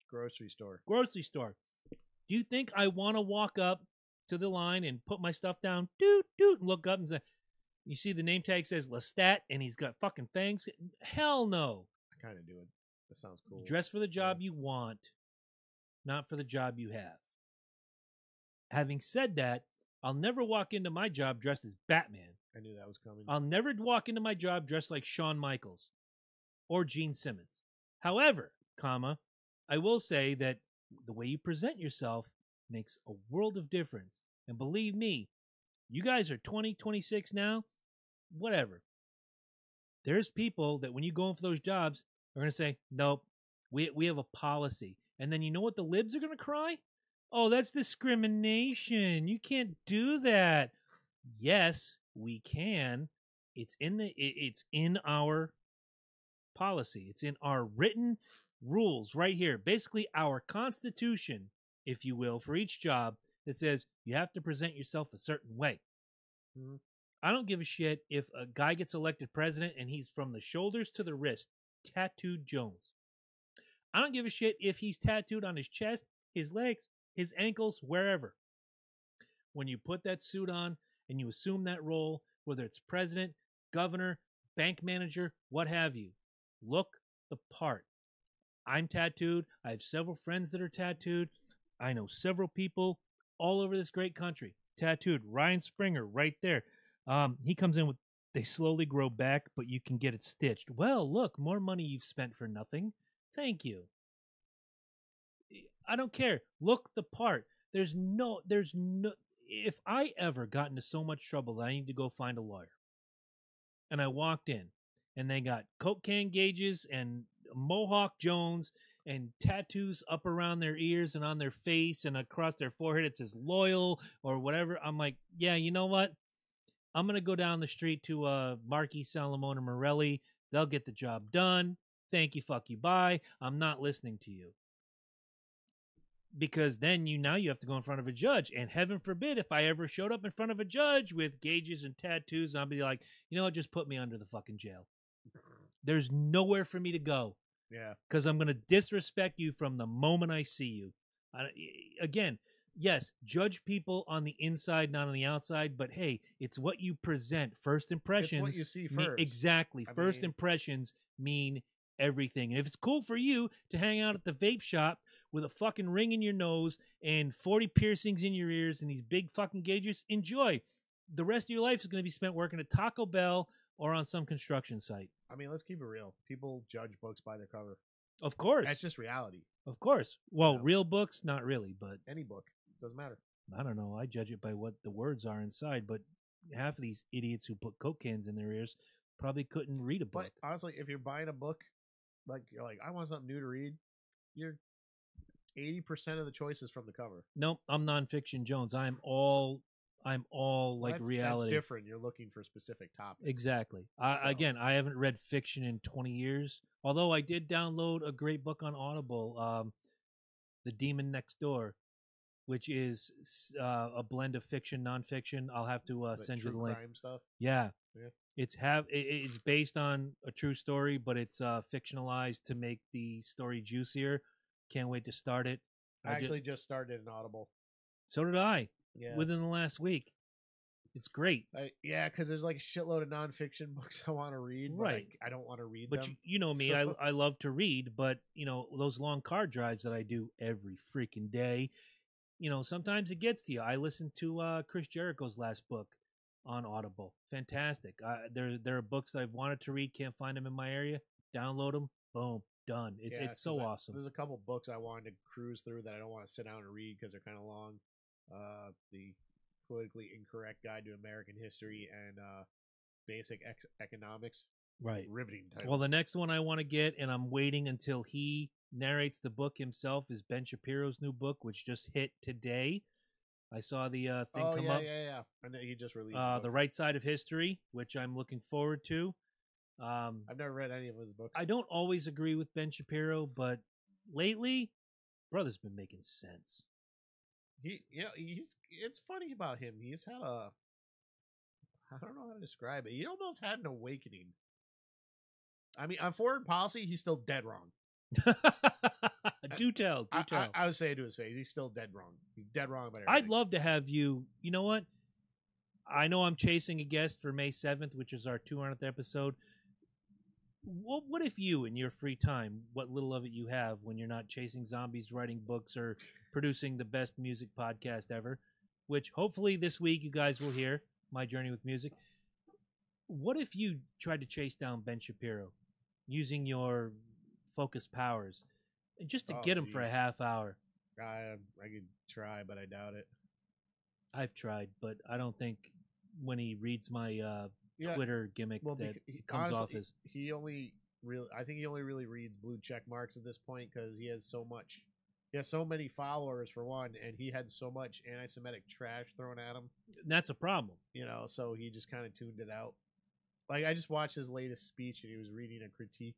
Grocery store. grocery store. Do you think I want to walk up to the line and put my stuff down, doot, doot, and look up and say, you see the name tag says Lestat and he's got fucking fangs? Hell no. I kind of do it. That sounds cool. Dress for the job you want, not for the job you have. Having said that, I'll never walk into my job dressed as Batman. I knew that was coming. I'll never walk into my job dressed like Shawn Michaels or Gene Simmons. However, I will say that the way you present yourself makes a world of difference. And believe me, you guys are 20, 26 now, whatever. There's people that when you go in for those jobs are going to say, nope, we have a policy. And then you know what the libs are going to cry? Oh, that's discrimination. You can't do that. Yes, we can. It's in our policy. It's in our written rules right here. Basically, our constitution, if you will, for each job that says you have to present yourself a certain way. Mm-hmm. I don't give a shit if a guy gets elected president and he's from the shoulders to the wrist, tattooed Jones. I don't give a shit if he's tattooed on his chest, his legs, his ankles, wherever. When you put that suit on and you assume that role, whether it's president, governor, bank manager, what have you, look the part. I'm tattooed. I have several friends that are tattooed. I know several people all over this great country tattooed. Ryan Springer right there. He comes in with, they slowly grow back, but you can get it stitched. Well, look, more money you've spent for nothing. Thank you. I don't care. Look the part. There's no, if I ever got into so much trouble that I need to go find a lawyer, and I walked in, and they got Coke can gauges and Mohawk Jones and tattoos up around their ears and on their face and across their forehead, it says loyal or whatever. I'm like, yeah, you know what? I'm going to go down the street to Marquis Salamone Morelli. They'll get the job done. Thank you, fuck you, bye. I'm not listening to you. Because then now you have to go in front of a judge. And heaven forbid if I ever showed up in front of a judge with gauges and tattoos, I'll be like, you know what, just put me under the fucking jail. There's nowhere for me to go. Yeah. Because I'm going to disrespect you from the moment I see you. Again, yes, judge people on the inside, not on the outside. But hey, it's what you present. First impressions. It's what you see first. Exactly. First impressions mean everything. And if it's cool for you to hang out at the vape shop with a fucking ring in your nose and 40 piercings in your ears and these big fucking gauges, enjoy. The rest of your life is going to be spent working at Taco Bell or on some construction site. I mean, let's keep it real. People judge books by their cover. Of course. That's just reality. Of course. Well, You know? real books, not really, but Any book. Doesn't matter. I don't know. I judge it by what the words are inside, but half of these idiots who put Coke cans in their ears probably couldn't read a book. But honestly, if you're buying a book, like you're like, I want something new to read, you're 80% of the choices from the cover. Nope, I'm nonfiction Jones. I'm all like That's reality. different. You're looking for specific topics. Exactly. So- Again, I haven't read fiction in 20 years. Although I did download a great book on Audible, The Demon Next Door, which is a blend of fiction, nonfiction. I'll have to Like send you true the link. crime stuff. Yeah. Yeah. It's based on a true story, but it's fictionalized to make the story juicier. Can't wait to start it. I actually just started an Audible. So did I. Yeah. Within the last week. It's great. Yeah, because there's like a shitload of nonfiction books I want to read, but Right. I don't want to read But them. you know me, So- I love to read, but those long car drives that I do every freaking day, sometimes it gets to you. I listened to Chris Jericho's last book on Audible. Fantastic. There are books that I've wanted to read, can't find them in my area. Download them, boom, done. Yeah, It's so awesome. There's a couple books I wanted to cruise through that I don't want to sit down and read because they're kind of long. The Politically Incorrect Guide to American History and Basic Economics. Right. Riveting titles. Well, the next one I want to get, and I'm waiting until he narrates the book himself, is Ben Shapiro's new book, which just hit today. I saw the thing come up. Yeah. And he just released The Right Side of History, which I'm looking forward to. I've never read any of his books. I don't always agree with Ben Shapiro, but lately, brother's been making sense. It's funny about him. He's had I don't know how to describe it. He almost had an awakening. I mean, on foreign policy, he's still dead wrong. Do tell. I would say it to his face. He's still dead wrong. He's dead wrong about everything. I'd love to have you. You know what? I know I'm chasing a guest for May 7th, which is our 200th episode. What if you, in your free time, what little of it you have when you're not chasing zombies, writing books, or producing the best music podcast ever, which hopefully this week you guys will hear, My Journey with Music. What if you tried to chase down Ben Shapiro using your focus powers just to get him for a half hour? I could try, but I doubt it. I've tried, but I don't think when he reads my Twitter gimmick that it comes off as he only really. I think he only really reads blue check marks at this point because he has so much. He has so many followers for one, and he had so much anti-Semitic trash thrown at him. That's a problem. So he just kind of tuned it out. Like I just watched his latest speech, and he was reading a critique,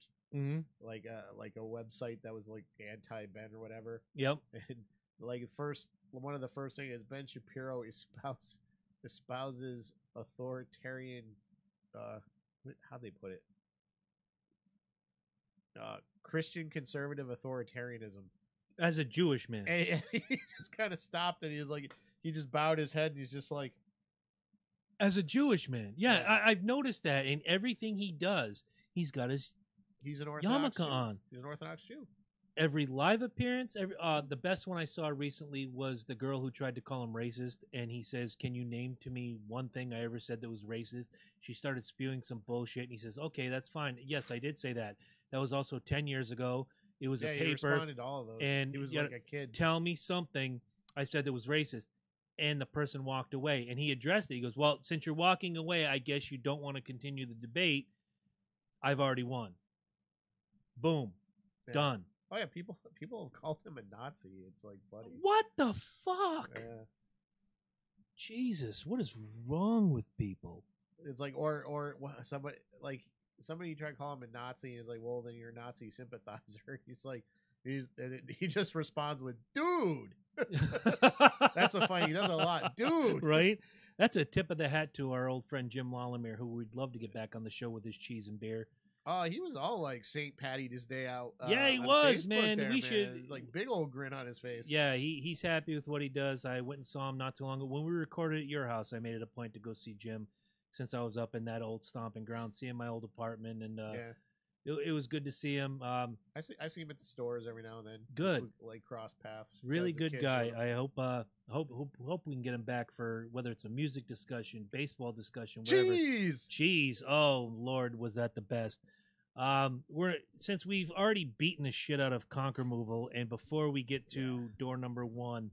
like a website that was like anti-Ben or whatever. Yep. And like one of the first things is Ben Shapiro espouses authoritarian. How they put it? Christian conservative authoritarianism. As a Jewish man. And he just kind of stopped and he was like, he just bowed his head and he's just like, as a Jewish man. Yeah. I've noticed that in everything he does, he's got his he's an Orthodox yarmulke Jew. on. He's an Orthodox Jew. Every live appearance, the best one I saw recently was the girl who tried to call him racist, and he says, "Can you name to me one thing I ever said that was racist?" She started spewing some bullshit, and he says, "Okay, that's fine. Yes, I did say that. That was also 10 years ago. It was a He paper, responded to all of those. and he was you like know, a kid. tell me something I said that was racist." And the person walked away, and he addressed it. He goes, "Well, since you're walking away, I guess you don't want to continue the debate. I've already won. Boom, Yeah. done." Oh yeah, people have called him a Nazi. It's like, buddy. What the fuck? Yeah. Jesus, what is wrong with people? It's like, or somebody tried to call him a Nazi, and he's like, well, then you're a Nazi sympathizer. He's like, he just responds with, dude. That's a funny. He does a lot, dude. Right? That's a tip of the hat to our old friend Jim Lollimer, who we'd love to get back on the show with his cheese and beer. Oh, he was all like St. Patty this day out. Yeah, he on was, Facebook man. there, We should- It's like big old grin on his face. Yeah, he's happy with what he does. I went and saw him not too long ago. When we recorded at your house, I made it a point to go see Jim since I was up in that old stomping ground, seeing my old apartment. And Yeah. it was good to see him. I see him at the stores every now and then. Good. Like cross paths. Really as a good kid, guy. sort of. I hope we can get him back for whether it's a music discussion, baseball discussion, whatever. Jeez. Jeez, oh Lord, was that the best? We're since we've already beaten the shit out of conch removal, and before we get to door number 1,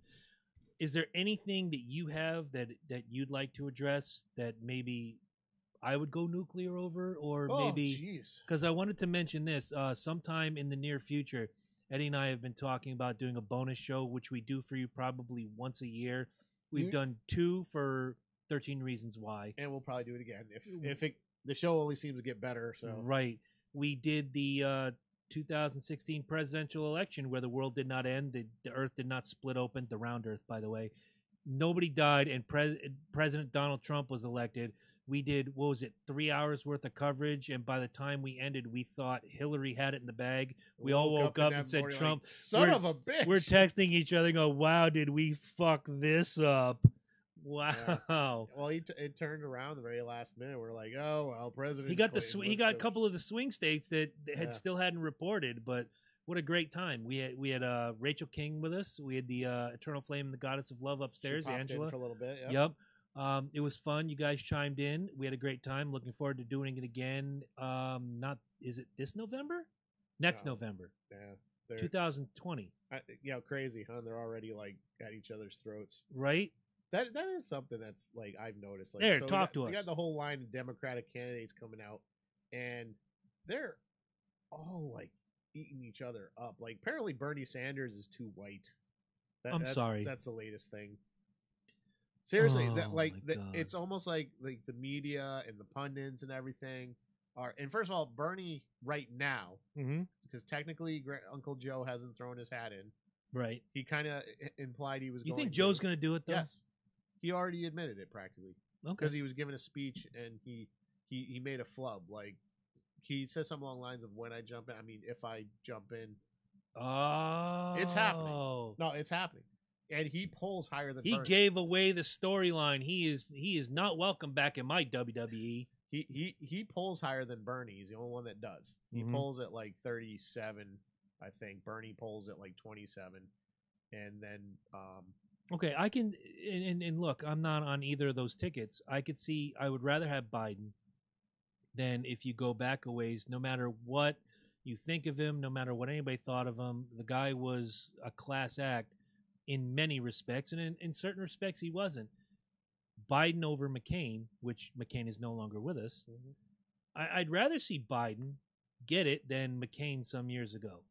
is there anything that you have that you'd like to address that maybe I would go nuclear over, or maybe Jeez. because I wanted to mention this sometime in the near future. Eddie and I have been talking about doing a bonus show, which we do for you probably once a year. We've done 2 for 13 Reasons Why, and we'll probably do it again if the show only seems to get better. So right, we did the 2016 presidential election where the world did not end, the Earth did not split open, the round Earth, by the way. Nobody died, and President Donald Trump was elected. We did, what was it, 3 hours worth of coverage, and by the time we ended, we thought Hillary had it in the bag. We all woke up and said, Trump, like, son of a bitch. We're texting each other and go, wow, did we fuck this up? Wow. Yeah. Well, it turned around the very last minute. We're like, oh well, President. He got he got a couple of the swing states that had still hadn't reported, but what a great time. We had Rachel King with us. We had the Eternal Flame and the Goddess of Love upstairs, she popped Angela, in for a little bit. Yep. It was fun. You guys chimed in. We had a great time. Looking forward to doing it again. Not is it this November? Next November. Yeah. 2020. Crazy, huh? They're already like at each other's throats. Right? That is something that's like I've noticed. Like, there, talk to us. We got the whole line of Democratic candidates coming out, and they're all like eating each other up. Like apparently Bernie Sanders is too white. I'm sorry. That's the latest thing. Seriously, it's almost like the media and the pundits and everything are. And first of all, Bernie right now, because technically Uncle Joe hasn't thrown his hat in. Right. He kind of implied he was. You think Joe's going to do it though? Yes. He already admitted it practically. Okay. Because he was giving a speech and he made a flub. Like he said something along the lines of when I jump in. I mean, if I jump in. Oh. It's happening. No, it's happening. And he polls higher than he Bernie. Gave away the storyline. He is not welcome back in my WWE. He polls higher than Bernie. He's the only one that does. He polls at like 37, I think. Bernie polls at like 27. And then okay, I can and look, I'm not on either of those tickets. I could see I would rather have Biden than if you go back a ways, no matter what you think of him, no matter what anybody thought of him, the guy was a class act in many respects, and in certain respects he wasn't. Biden over McCain, which McCain is no longer with us. I'd rather see Biden get it than McCain some years ago.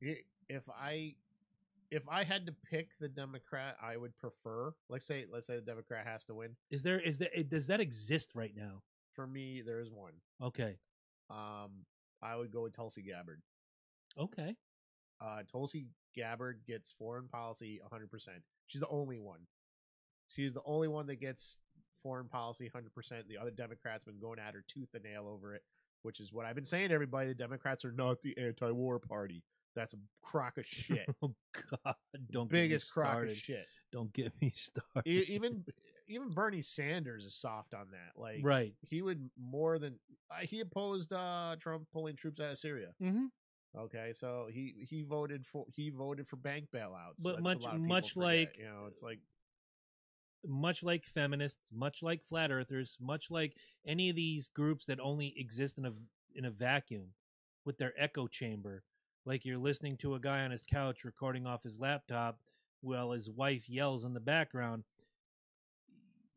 If I had to pick the Democrat, I would prefer. Let's say the Democrat has to win. Does that exist right now? For me, there is one. Okay. I would go with Tulsi Gabbard. Okay. Tulsi Gabbard gets foreign policy 100%. She's the only one. She's the only one that gets foreign policy 100%. The other Democrats been going at her tooth and nail over it, which is what I've been saying to everybody. The Democrats are not the anti-war party. That's a crock of shit. Oh God! Don't biggest crock of shit. Don't get me started. Even Bernie Sanders is soft on that. Like, right? He would more than he opposed Trump pulling troops out of Syria. Okay, so he voted for bank bailouts. But so much like it's like much like feminists, much like flat earthers, much like any of these groups that only exist in a vacuum with their echo chamber. Like you're listening to a guy on his couch recording off his laptop while his wife yells in the background.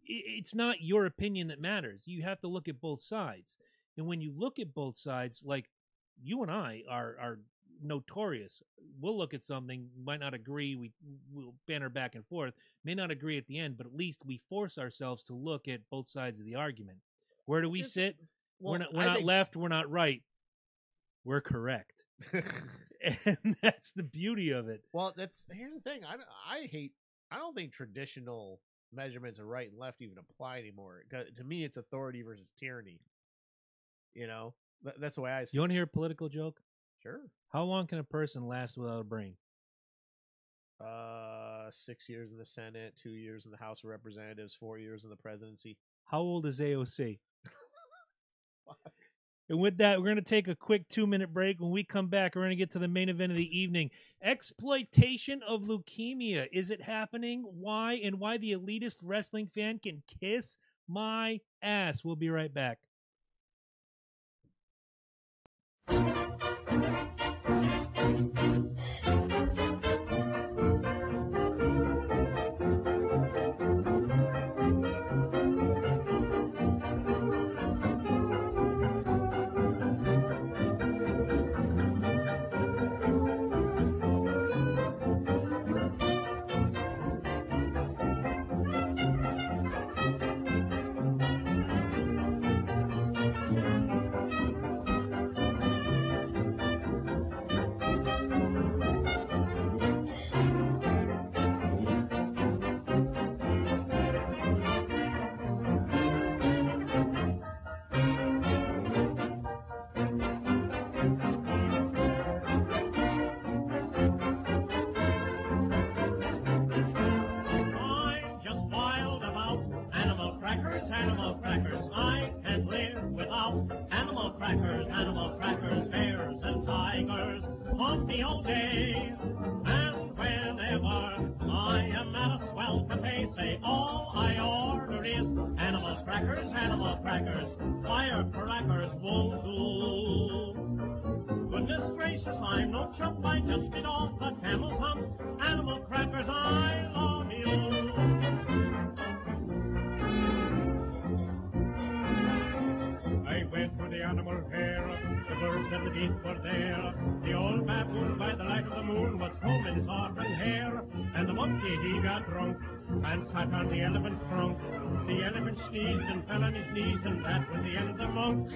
It's not your opinion that matters. You have to look at both sides. And when you look at both sides, like you and I are notorious. We'll look at something, might not agree, we'll banter back and forth, may not agree at the end, but at least we force ourselves to look at both sides of the argument. Where do we sit? Well, we're not left, we're not right. We're correct. And that's the beauty of it. Well, here's the thing. I don't think traditional measurements of right and left even apply anymore. To me, it's authority versus tyranny. That's the way I see it. You want to hear a political joke? Sure. How long can a person last without a brain? 6 years in the Senate, 2 years in the House of Representatives, 4 years in the presidency. How old is AOC? And with that, we're going to take a quick 2-minute break. When we come back, we're going to get to the main event of the evening. Exploitation of leukemia. Is it happening? Why? And why the elitist wrestling fan can kiss my ass. We'll be right back. I'm just wild about animal crackers, animal crackers. I can't live without animal crackers, bears and tigers haunt me all day. And whenever I am at a swell cafe, say all I order is animal crackers, firecrackers won't do. Goodness gracious, I'm no chump, I just bit off a camel's hump. Animal crackers, I love you. I went to the animal fair, the birds and the beasts were there. The old baboon by the light of the moon was combing his auburn hair. And the monkey, he got drunk and sat on the elephant's trunk. The elephant sneezed and fell on his knees, and that was the end of the monk.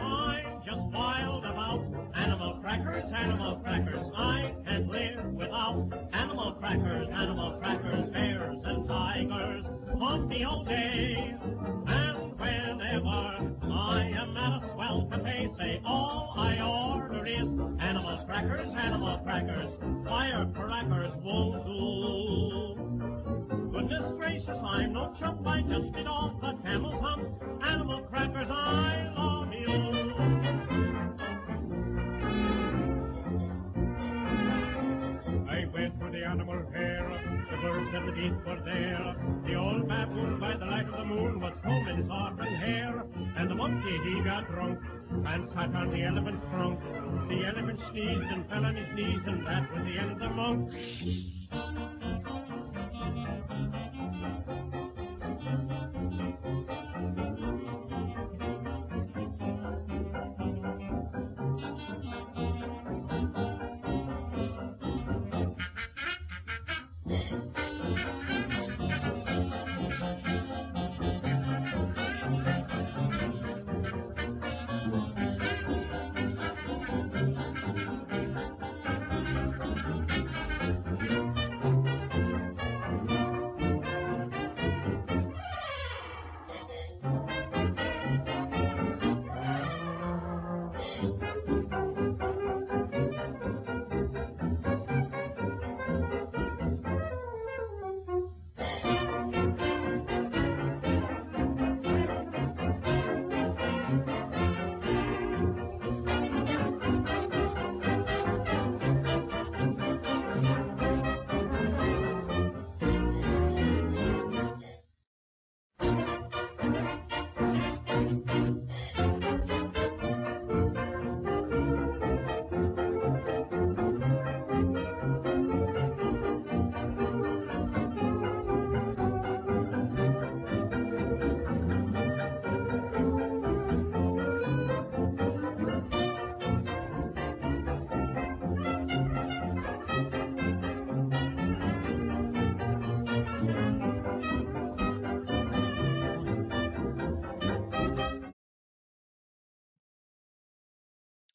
I'm just wild about animal crackers, I can't live without animal crackers, bears and tigers haunt me all day. And whenever I am at a swell cafe, say all I order is animal crackers, firecrackers won't do. Goodness gracious, I'm no chump, I just bit off a camel's hump. Animal crackers, I love you. I went to the animal fair, the birds and the beasts were there. The old baboon by the light of the moon was combing his auburn hair. And the monkey, he got drunk and sat on the elephant's trunk. The elephant sneezed and fell on his knees, and that was the end of the monk.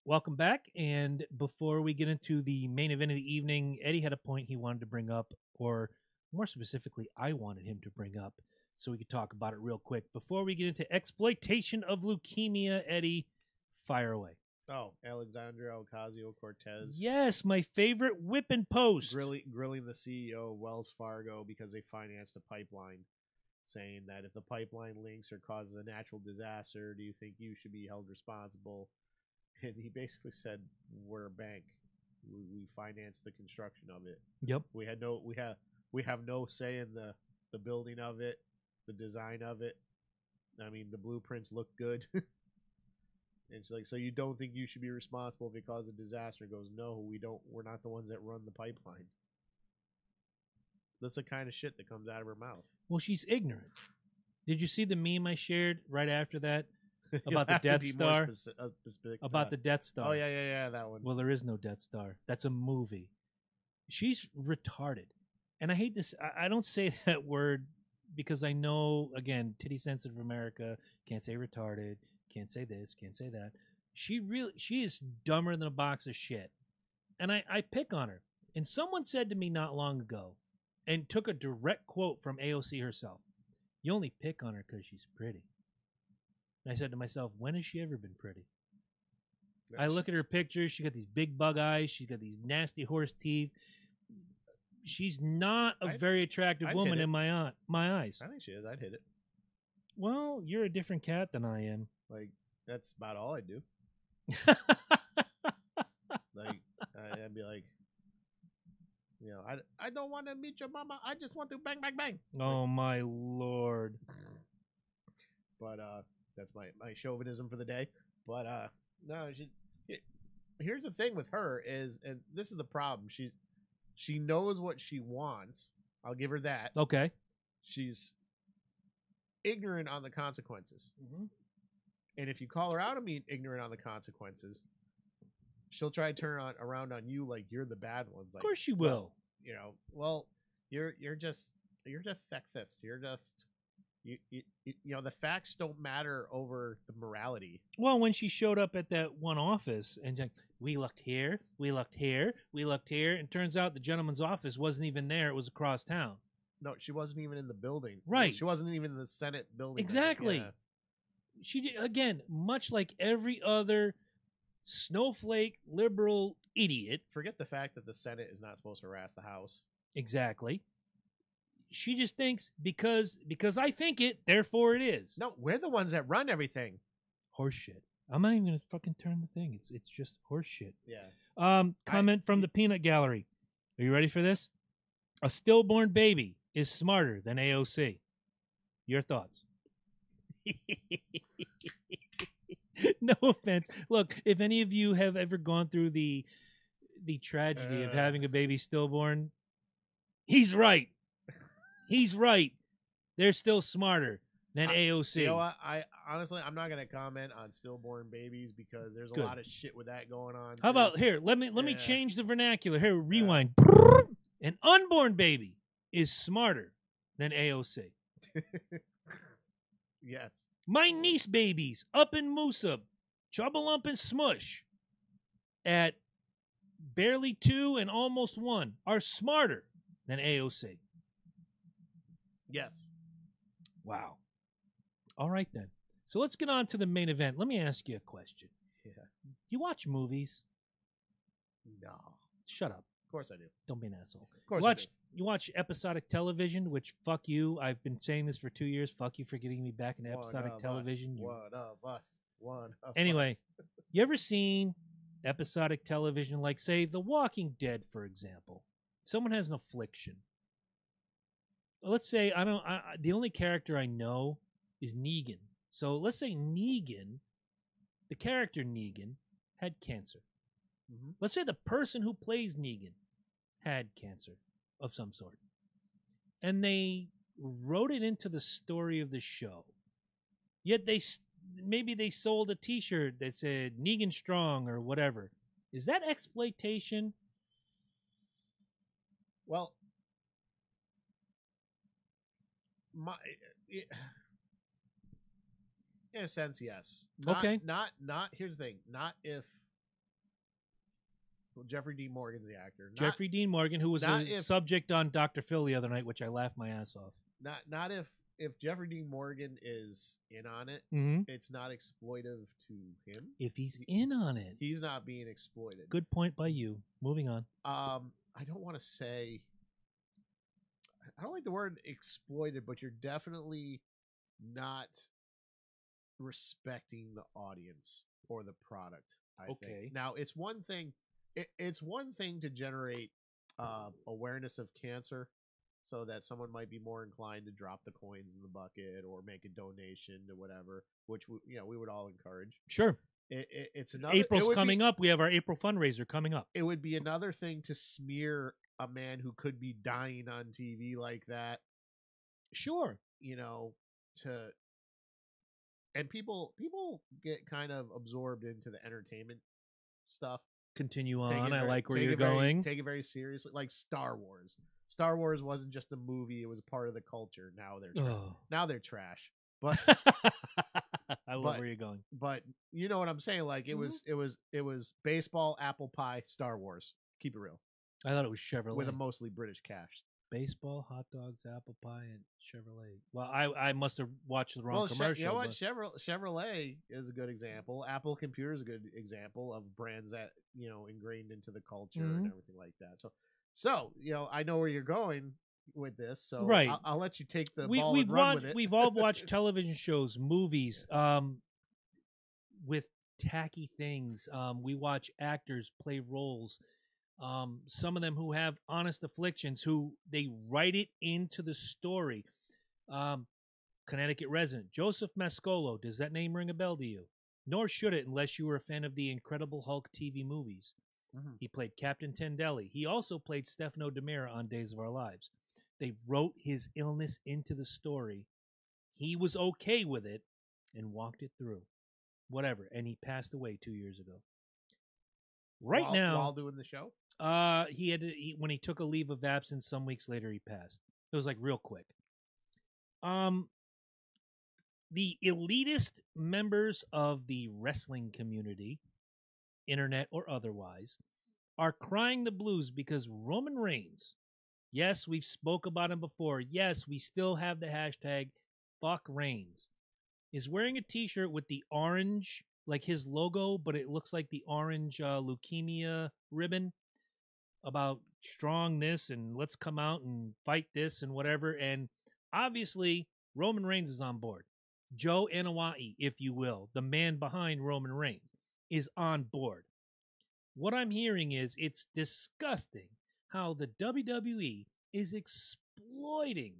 Welcome back. And before we get into the main event of the evening, Eddie had a point he wanted to bring up, or more specifically, I wanted him to bring up so we could talk about it real quick. Before we get into exploitation of leukemia, Eddie, fire away. Oh, Alexandria Ocasio-Cortez. Yes, my favorite whipping post. Grilling the CEO of Wells Fargo because they financed a pipeline, saying that if the pipeline links or causes a natural disaster, do you think you should be held responsible? And he basically said, "We're a bank. We financed the construction of it. Yep. We have no say in the building of it, the design of it. I mean, the blueprints look good." And she's like, "So you don't think you should be responsible if it causes a disaster?" He goes, "No, we don't. We're not the ones that run the pipeline." That's the kind of shit that comes out of her mouth. Well, she's ignorant. Did you see the meme I shared right after that about the Death Star? About the Death Star. Oh, yeah, that one. Well, there is no Death Star. That's a movie. She's retarded. And I hate this. I don't say that word because I know, again, titty sensitive America can't say retarded, can't say this, can't say that. She is dumber than a box of shit. And I pick on her. And someone said to me not long ago, and took a direct quote from AOC herself, "You only pick on her because she's pretty." And I said to myself, when has she ever been pretty? I look at her pictures. She got these big bug eyes. She's got these nasty horse teeth. She's not a very attractive woman in my eyes. I think she is. I'd hit it. Well, you're a different cat than I am. Like, that's about all I do. Like, I'd be like, you know, I don't want to meet your mama. I just want to bang, bang, bang. Oh, my Lord. But that's my chauvinism for the day. But no, here's the thing with her is, and this is the problem. She knows what she wants. I'll give her that. Okay. She's ignorant on the consequences. Mm-hmm. And if you call her out on being ignorant on the consequences, she'll try to turn around on you like you're the bad ones. Like, of course she will. Well, you're just sexist. You're just you know, the facts don't matter over the morality. Well, when she showed up at that one office and like, we looked here, we looked here, we looked here, and turns out the gentleman's office wasn't even there. It was across town. No, she wasn't even in the building. Right. She wasn't even in the Senate building. Exactly. Yeah. She did, again, much like every other snowflake liberal idiot. Forget the fact that the Senate is not supposed to harass the House. Exactly. She just thinks because I think it, therefore it is. No, we're the ones that run everything. Horse shit. I'm not even gonna fucking turn the thing. It's just horse shit. Yeah. Comment from the Peanut Gallery. Are you ready for this? A stillborn baby is smarter than AOC. Your thoughts? No offense. Look, if any of you have ever gone through the tragedy of having a baby stillborn, he's right. He's right. They're still smarter than AOC. You know what? I honestly, I'm not gonna comment on stillborn babies because there's a lot of shit with that going on. How about here? Let me change the vernacular. Here, rewind. An unborn baby is smarter than AOC. Yes. My niece babies up in Moosup, Chubbalump and Smush, at barely 2 and almost 1, are smarter than AOC. Yes. Wow. All right, then. So let's get on to the main event. Let me ask you a question. Yeah. You watch movies? No. Shut up. Of course I do. Don't be an asshole. Of course I do. You watch episodic television, which, fuck you. I've been saying this for 2 years. Fuck you for getting me back into episodic television. One of us. Anyway, you ever seen episodic television, like, say, The Walking Dead, for example? Someone has an affliction. Let's say the only character I know is Negan. So let's say Negan, the character Negan, had cancer. Mm-hmm. Let's say the person who plays Negan had cancer of some sort. And they wrote it into the story of the show. Yet maybe they sold a t-shirt that said Negan Strong or whatever. Is that exploitation? Well, in a sense, yes. Not, okay. Not. Here's the thing. Not if Jeffrey Dean Morgan's the actor. Jeffrey Dean Morgan, who was not a if- subject on Dr. Phil the other night, which I laughed my ass off. Not if Jeffrey Dean Morgan is in on it, Mm-hmm. it's not exploitive to him. If he's in on it, He's not being exploited. good point by you. Moving on. I don't want to say. I don't like the word exploited, but you're definitely not respecting the audience or the product. I think. Now it's one thing. It's one thing to generate awareness of cancer, so that someone might be more inclined to drop the coins in the bucket or make a donation to whatever, which we would all encourage. Sure. It's another. April's coming up. We have our April fundraiser coming up. It would be another thing to smear a man who could be dying on TV like that. Sure. And people get kind of absorbed into the entertainment stuff. Continue on. I like where you're going. Take it very seriously, like Star Wars. Star Wars wasn't just a movie; it was a part of the culture. Now they're trash. But I love where you're going. But you know what I'm saying? Like it was baseball, apple pie, Star Wars. Keep it real. I thought it was Chevrolet with a mostly British cast. Baseball, hot dogs, apple pie, and Chevrolet. Well, I must have watched the wrong commercial. You know what? Chevrolet is a good example. Apple Computer is a good example of brands that ingrained into the culture and everything like that. So I know where you're going with this. So right. I'll let you take the ball and run with it. We've all watched television shows, movies, with tacky things. We watch actors play roles. Some of them who have honest afflictions, who they write it into the story. Connecticut resident Joseph Mascolo. Does that name ring a bell to you? Nor should it, unless you were a fan of the Incredible Hulk TV movies. Mm-hmm. He played Captain Tendelli. He also played Stefano DiMera on Days of Our Lives. They wrote his illness into the story. He was okay with it and walked it through. Whatever. And he passed away 2 years ago. While doing the show? He had to, when he took a leave of absence, some weeks later he passed. It was like real quick. The elitist members of the wrestling community, internet or otherwise, are crying the blues because Roman Reigns, yes, we've spoke about him before. Yes, we still have the hashtag #FuckReigns, is wearing a t-shirt with the orange, like his logo, but it looks like the orange leukemia ribbon about strongness and let's come out and fight this and whatever. And obviously, Roman Reigns is on board. Joe Anoa'i, if you will, the man behind Roman Reigns, is on board. What I'm hearing is it's disgusting how the WWE is exploiting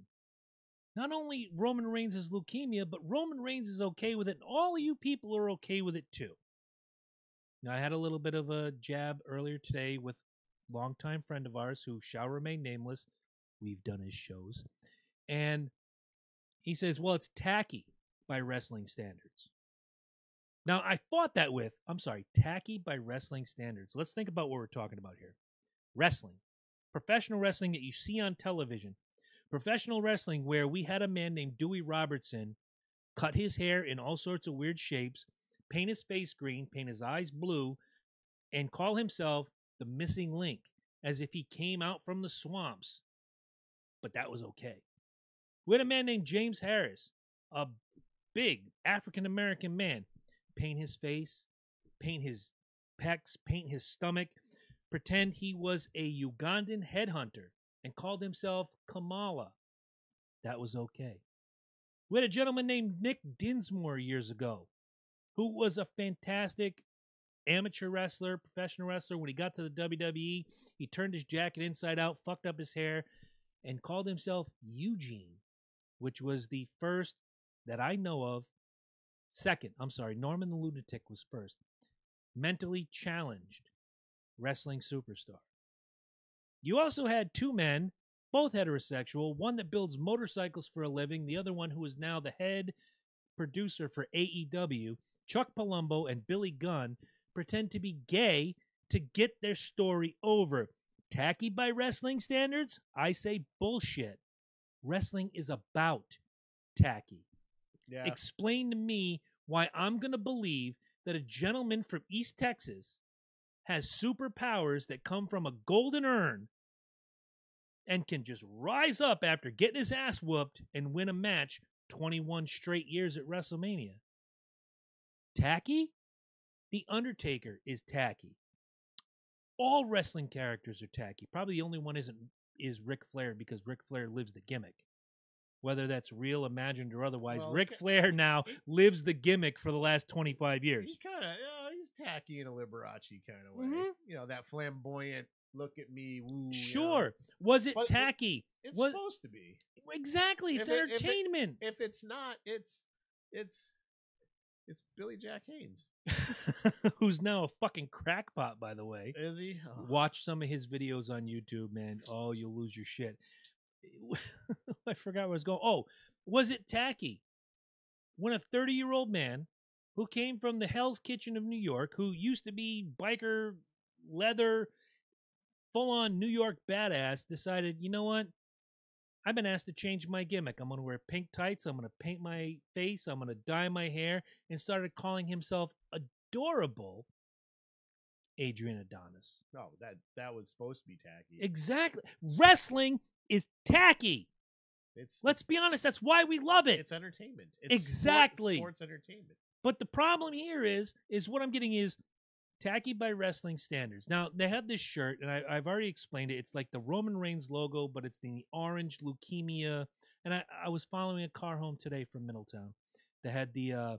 not only Roman Reigns' leukemia, but Roman Reigns is okay with it, and all of you people are okay with it too. Now, I had a little bit of a jab earlier today with a longtime friend of ours who shall remain nameless. We've done his shows. And he says, well, it's tacky by wrestling standards. Now, I fought that with, tacky by wrestling standards. Let's think about what we're talking about here. Wrestling. Professional wrestling that you see on television. Professional wrestling where we had a man named Dewey Robertson cut his hair in all sorts of weird shapes, paint his face green, paint his eyes blue, and call himself the missing link, as if he came out from the swamps. But that was okay. We had a man named James Harris, a big African-American man, paint his face, paint his pecs, paint his stomach, pretend he was a Ugandan headhunter, and called himself Kamala. That was okay. We had a gentleman named Nick Dinsmore years ago, who was a fantastic amateur wrestler, professional wrestler. When he got to the WWE, he turned his jacket inside out, fucked up his hair, and called himself Eugene, which was the first that I know of. Norman the Lunatic was first. Mentally challenged wrestling superstar. You also had two men, both heterosexual, one that builds motorcycles for a living, the other one who is now the head producer for AEW, Chuck Palumbo and Billy Gunn, pretend to be gay to get their story over. Tacky by wrestling standards? I say bullshit. Wrestling is about tacky. Yeah. Explain to me why I'm going to believe that a gentleman from East Texas has superpowers that come from a golden urn and can just rise up after getting his ass whooped and win a match 21 straight years at WrestleMania. Tacky? The Undertaker is tacky. All wrestling characters are tacky. Probably the only one is Ric Flair, because Ric Flair lives the gimmick. Whether that's real, imagined, or otherwise, Well, Ric Flair now lives the gimmick for the last 25 years. He's kind of he's tacky in a Liberace kind of way. Mhm. You know, that flamboyant look at me, woo. Sure. Was it But tacky? It's Was- supposed to be. Exactly. It's If it- if it- entertainment. If it's not, it's Billy Jack Haynes. Who's now a fucking crackpot, by the way. Is he? Oh. Watch some of his videos on YouTube, man. Oh, you'll lose your shit. I forgot where I was going. Oh, was it tacky when a 30-year-old man who came from the Hell's Kitchen of New York, who used to be biker, leather, full-on New York badass, decided, you know what? I've been asked to change my gimmick. I'm going to wear pink tights. I'm going to paint my face. I'm going to dye my hair, and started calling himself adorable Adrian Adonis. No, that was supposed to be tacky. Exactly. Wrestling is tacky. Let's be honest. That's why we love it. It's entertainment. It's Exactly. sports entertainment. But the problem here is what I'm getting is tacky by wrestling standards. Now, they have this shirt, and I've already explained it. It's like the Roman Reigns logo, but it's the orange leukemia. And I was following a car home today from Middletown that had the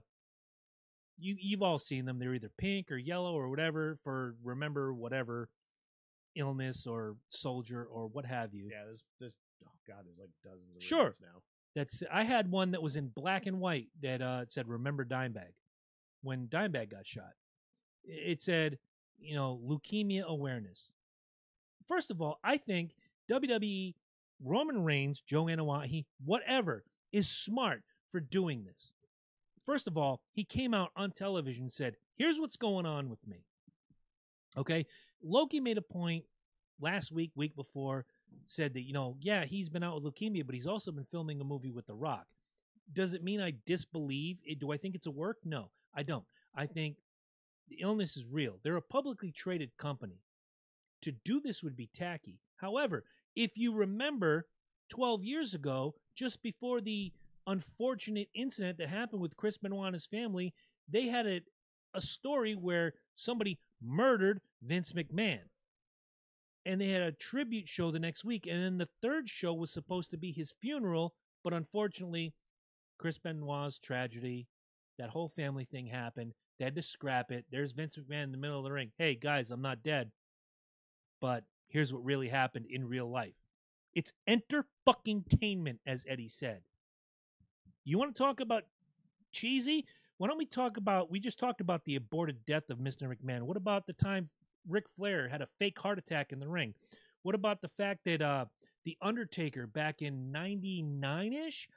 you've all seen them. They're either pink or yellow or whatever for remember whatever illness or soldier or what have you. Yeah, there's oh god, there's like dozens of Sure. ones now. I had one that was in black and white that said "Remember Dimebag" when Dimebag got shot. It said, leukemia awareness. First of all, I think WWE, Roman Reigns, Joe Anawahi, whatever, is smart for doing this. First of all, he came out on television and said, here's what's going on with me. Okay? Loki made a point last week before, said that, he's been out with leukemia, but he's also been filming a movie with The Rock. Does it mean I disbelieve it? Do I think it's a work? No, I don't. I think the illness is real. They're a publicly traded company. To do this would be tacky. However, if you remember 12 years ago, just before the unfortunate incident that happened with Chris Benoit and his family, they had a story where somebody murdered Vince McMahon. And they had a tribute show the next week. And then the third show was supposed to be his funeral. But unfortunately, Chris Benoit's tragedy, that whole family thing happened. They had to scrap it. There's Vince McMahon in the middle of the ring. Hey, guys, I'm not dead. But here's what really happened in real life. It's enter-fucking-tainment, as Eddie said. You want to talk about cheesy? Why don't we talk about, we just talked about the aborted death of Mr. McMahon. What about the time Ric Flair had a fake heart attack in the ring? What about the fact that The Undertaker back in 99-ish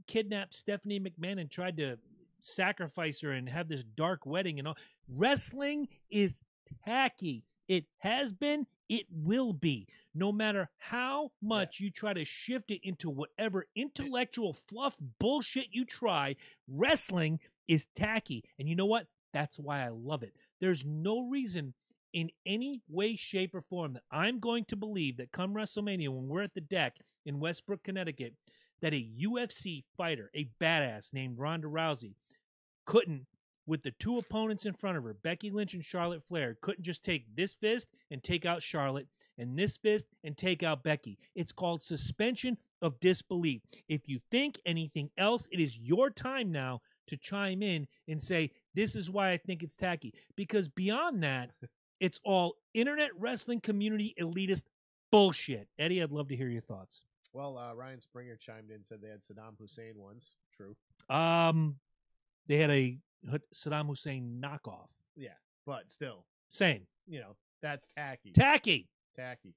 kidnapped Stephanie McMahon and tried to sacrifice her and have this dark wedding and all? Wrestling is tacky. It has been, it will be. No matter how much you try to shift it into whatever intellectual fluff bullshit you try, wrestling is tacky. And you know what? That's why I love it. There's no reason in any way, shape, or form that I'm going to believe that come WrestleMania, when we're at the deck in Westbrook, Connecticut, that a UFC fighter, a badass named Ronda Rousey, couldn't, with the two opponents in front of her, Becky Lynch and Charlotte Flair, couldn't just take this fist and take out Charlotte and this fist and take out Becky. It's called suspension of disbelief. If you think anything else, it is your time now to chime in and say, this is why I think it's tacky. Because beyond that, it's all internet wrestling community elitist bullshit. Eddie, I'd love to hear your thoughts. Well, Ryan Springer chimed in and said they had Saddam Hussein once. True. They had a Saddam Hussein knockoff. Yeah, but still. Same. That's tacky. Tacky. Tacky.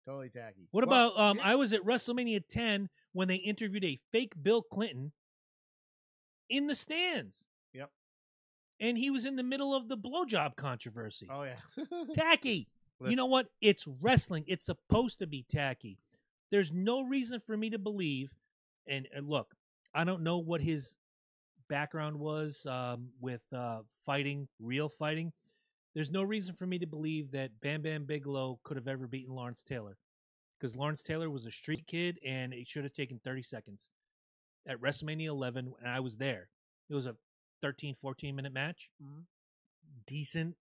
Totally tacky. What about, I was at WrestleMania 10 when they interviewed a fake Bill Clinton in the stands. Yep. And he was in the middle of the blowjob controversy. Oh, yeah. Tacky. Listen. You know what? It's wrestling. It's supposed to be tacky. There's no reason for me to believe, and look, I don't know what his background was with fighting, real fighting. There's no reason for me to believe that Bam Bam Bigelow could have ever beaten Lawrence Taylor, because Lawrence Taylor was a street kid, and it should have taken 30 seconds. At WrestleMania 11, and I was there. It was a 13, 14-minute match. Mhm. Decent.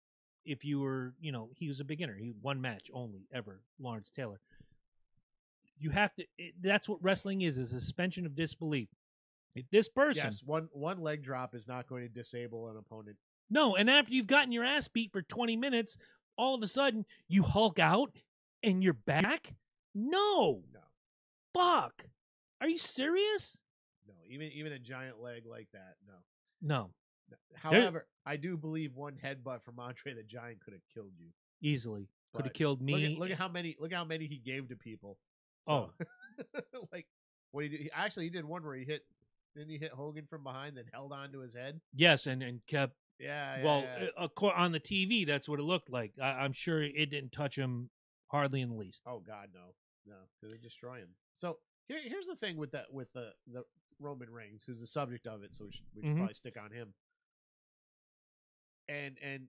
If you were, he was a beginner. He one match only ever, Lawrence Taylor. You have to. That's what wrestling is a suspension of disbelief. If this person, Yes, one leg drop is not going to disable an opponent. no, and after you've gotten your ass beat for 20 minutes, all of a sudden you Hulk out and you're back. No, fuck. Are you serious? No, even a giant leg like that. No. No. However, I do believe one headbutt from Andre the Giant could have killed you Easily. Could have But killed me. Look at how many he gave to people. Oh. Like what he did. He did one where he hit. Didn't he hit Hogan from behind, then held on to his head? Yes, and kept. Yeah. Well, on the TV, that's what it looked like. I'm sure it didn't touch him hardly in the least. Oh God, no, because they destroy him. So here's the thing with the Roman Reigns, who's the subject of it. So we should probably stick on him. And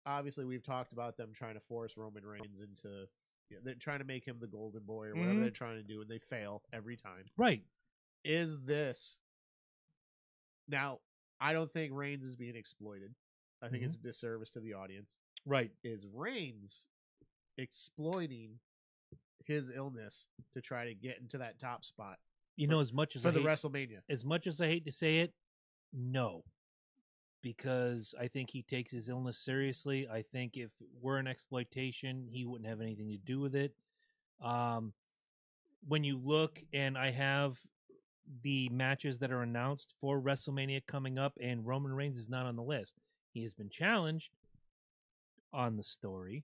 obviously we've talked about them trying to force Roman Reigns into. They're trying to make him the golden boy or whatever they're trying to do, and they fail every time. Right. Is this now? I don't think Reigns is being exploited. I think it's a disservice to the audience. Right. Is Reigns exploiting his illness to try to get into that top spot? As much as for the WrestleMania. As much as I hate to say it, no. Because I think he takes his illness seriously. I think if we're in exploitation, he wouldn't have anything to do with it. When you look, and I have the matches that are announced for WrestleMania coming up, and Roman Reigns is not on the list. He has been challenged on the story,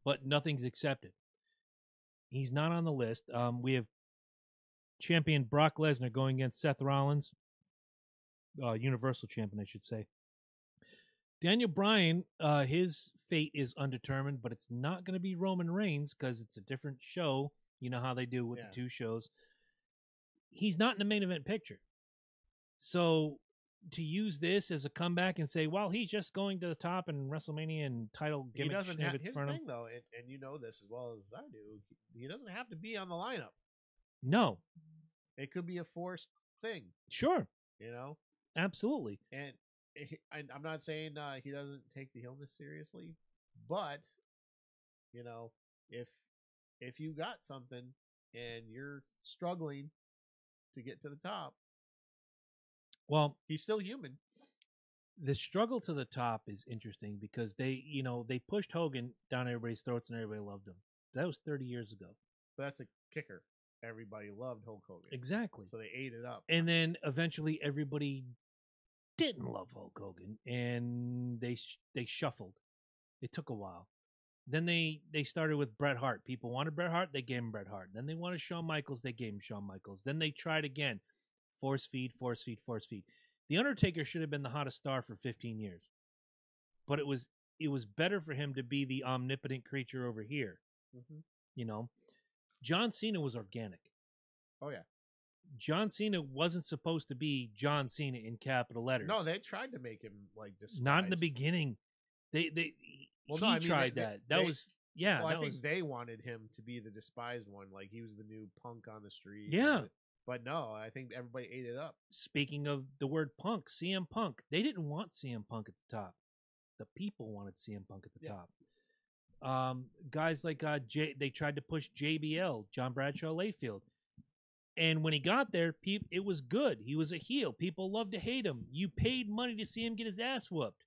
but nothing's accepted. He's not on the list. We have champion Brock Lesnar going against Seth Rollins, Universal Champion, I should say. Daniel Bryan, his fate is undetermined, but it's not going to be Roman Reigns because it's a different show. You know how they do with the two shows. He's not in the main event picture. So to use this as a comeback and say, well, he's just going to the top in WrestleMania and title gimmick. He doesn't have his thing, though, and you know this as well as I do. He doesn't have to be on the lineup. No. It could be a forced thing. Sure. Absolutely. And I'm not saying he doesn't take the illness seriously, but if you got something and you're struggling to get to the top, well, he's still human. The struggle to the top is interesting because they pushed Hogan down everybody's throats and everybody loved him. That was 30 years ago. But that's a kicker. Everybody loved Hulk Hogan. Exactly. So they ate it up. And then eventually everybody didn't love Hulk Hogan, and they shuffled. It took a while. Then they started with Bret Hart. People wanted Bret Hart, they gave him Bret Hart. Then they wanted Shawn Michaels, they gave him Shawn Michaels. Then they tried again. Force feed, force feed, force feed. The Undertaker should have been the hottest star for 15 years. But it was better for him to be the omnipotent creature over here. John Cena was organic. Oh, yeah. John Cena wasn't supposed to be John Cena in capital letters. No, they tried to make him like despised. Not in the beginning. He tried that. I think they wanted him to be the despised one, like he was the new punk on the street. Yeah. But no, I think everybody ate it up. Speaking of the word punk, CM Punk, they didn't want CM Punk at the top. The people wanted CM Punk at the top. Guys like they tried to push JBL, John Bradshaw Layfield. And when he got there, it was good. He was a heel. People loved to hate him. You paid money to see him get his ass whooped.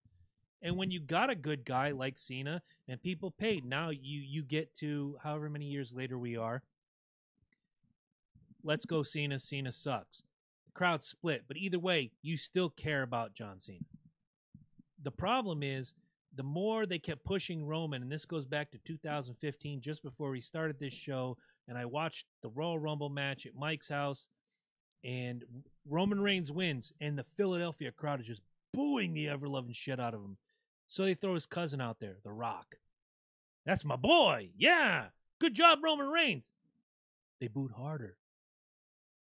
And when you got a good guy like Cena, and people paid, now you get to however many years later we are. Let's go Cena. Cena sucks. The crowd split. But either way, you still care about John Cena. The problem is, the more they kept pushing Roman, and this goes back to 2015, just before we started this show, and I watched the Royal Rumble match at Mike's house, and Roman Reigns wins, and the Philadelphia crowd is just booing the ever-loving shit out of him. So they throw his cousin out there, The Rock. That's my boy. Yeah. Good job, Roman Reigns. They booed harder.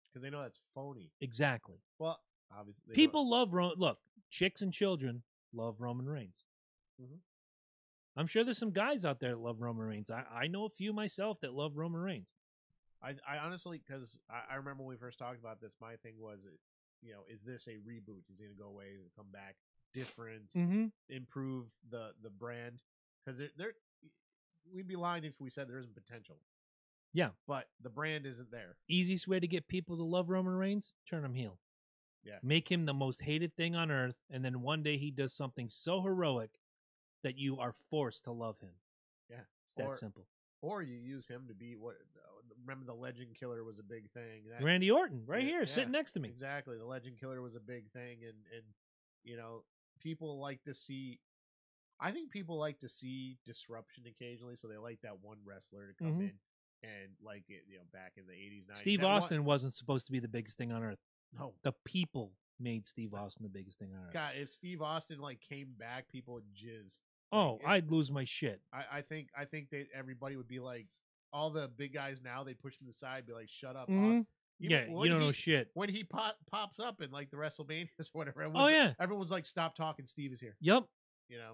Because they know that's phony. Exactly. Well, obviously. People love Roman. Look, chicks and children love Roman Reigns. I'm sure there's some guys out there that love Roman Reigns. I know a few myself that love Roman Reigns. I honestly, because I remember when we first talked about this, my thing was, is this a reboot? Is he going to go away and come back different, improve the brand? Because we'd be lying if we said there isn't potential. Yeah. But the brand isn't there. Easiest way to get people to love Roman Reigns, turn him heel. Yeah. Make him the most hated thing on earth, and then one day he does something so heroic that you are forced to love him. Yeah. It's that simple. Or you use him to be remember the Legend Killer was a big thing. Randy Orton, here, sitting next to me. Exactly. The Legend Killer was a big thing, and people like to see. I think people like to see disruption occasionally, so they like that one wrestler to come in and like it. Back in the 80s, 90s. Steve Austin wasn't supposed to be the biggest thing on earth. No, the people made Steve Austin the biggest thing on earth. God, if Steve Austin came back, people would jizz. I'd lose my shit. I think everybody would be like, all the big guys now, they push him to the side, be like, shut up. Yeah, you don't know shit. When he pops up in like the WrestleManias or whatever, everyone's like, stop talking, Steve is here. Yep.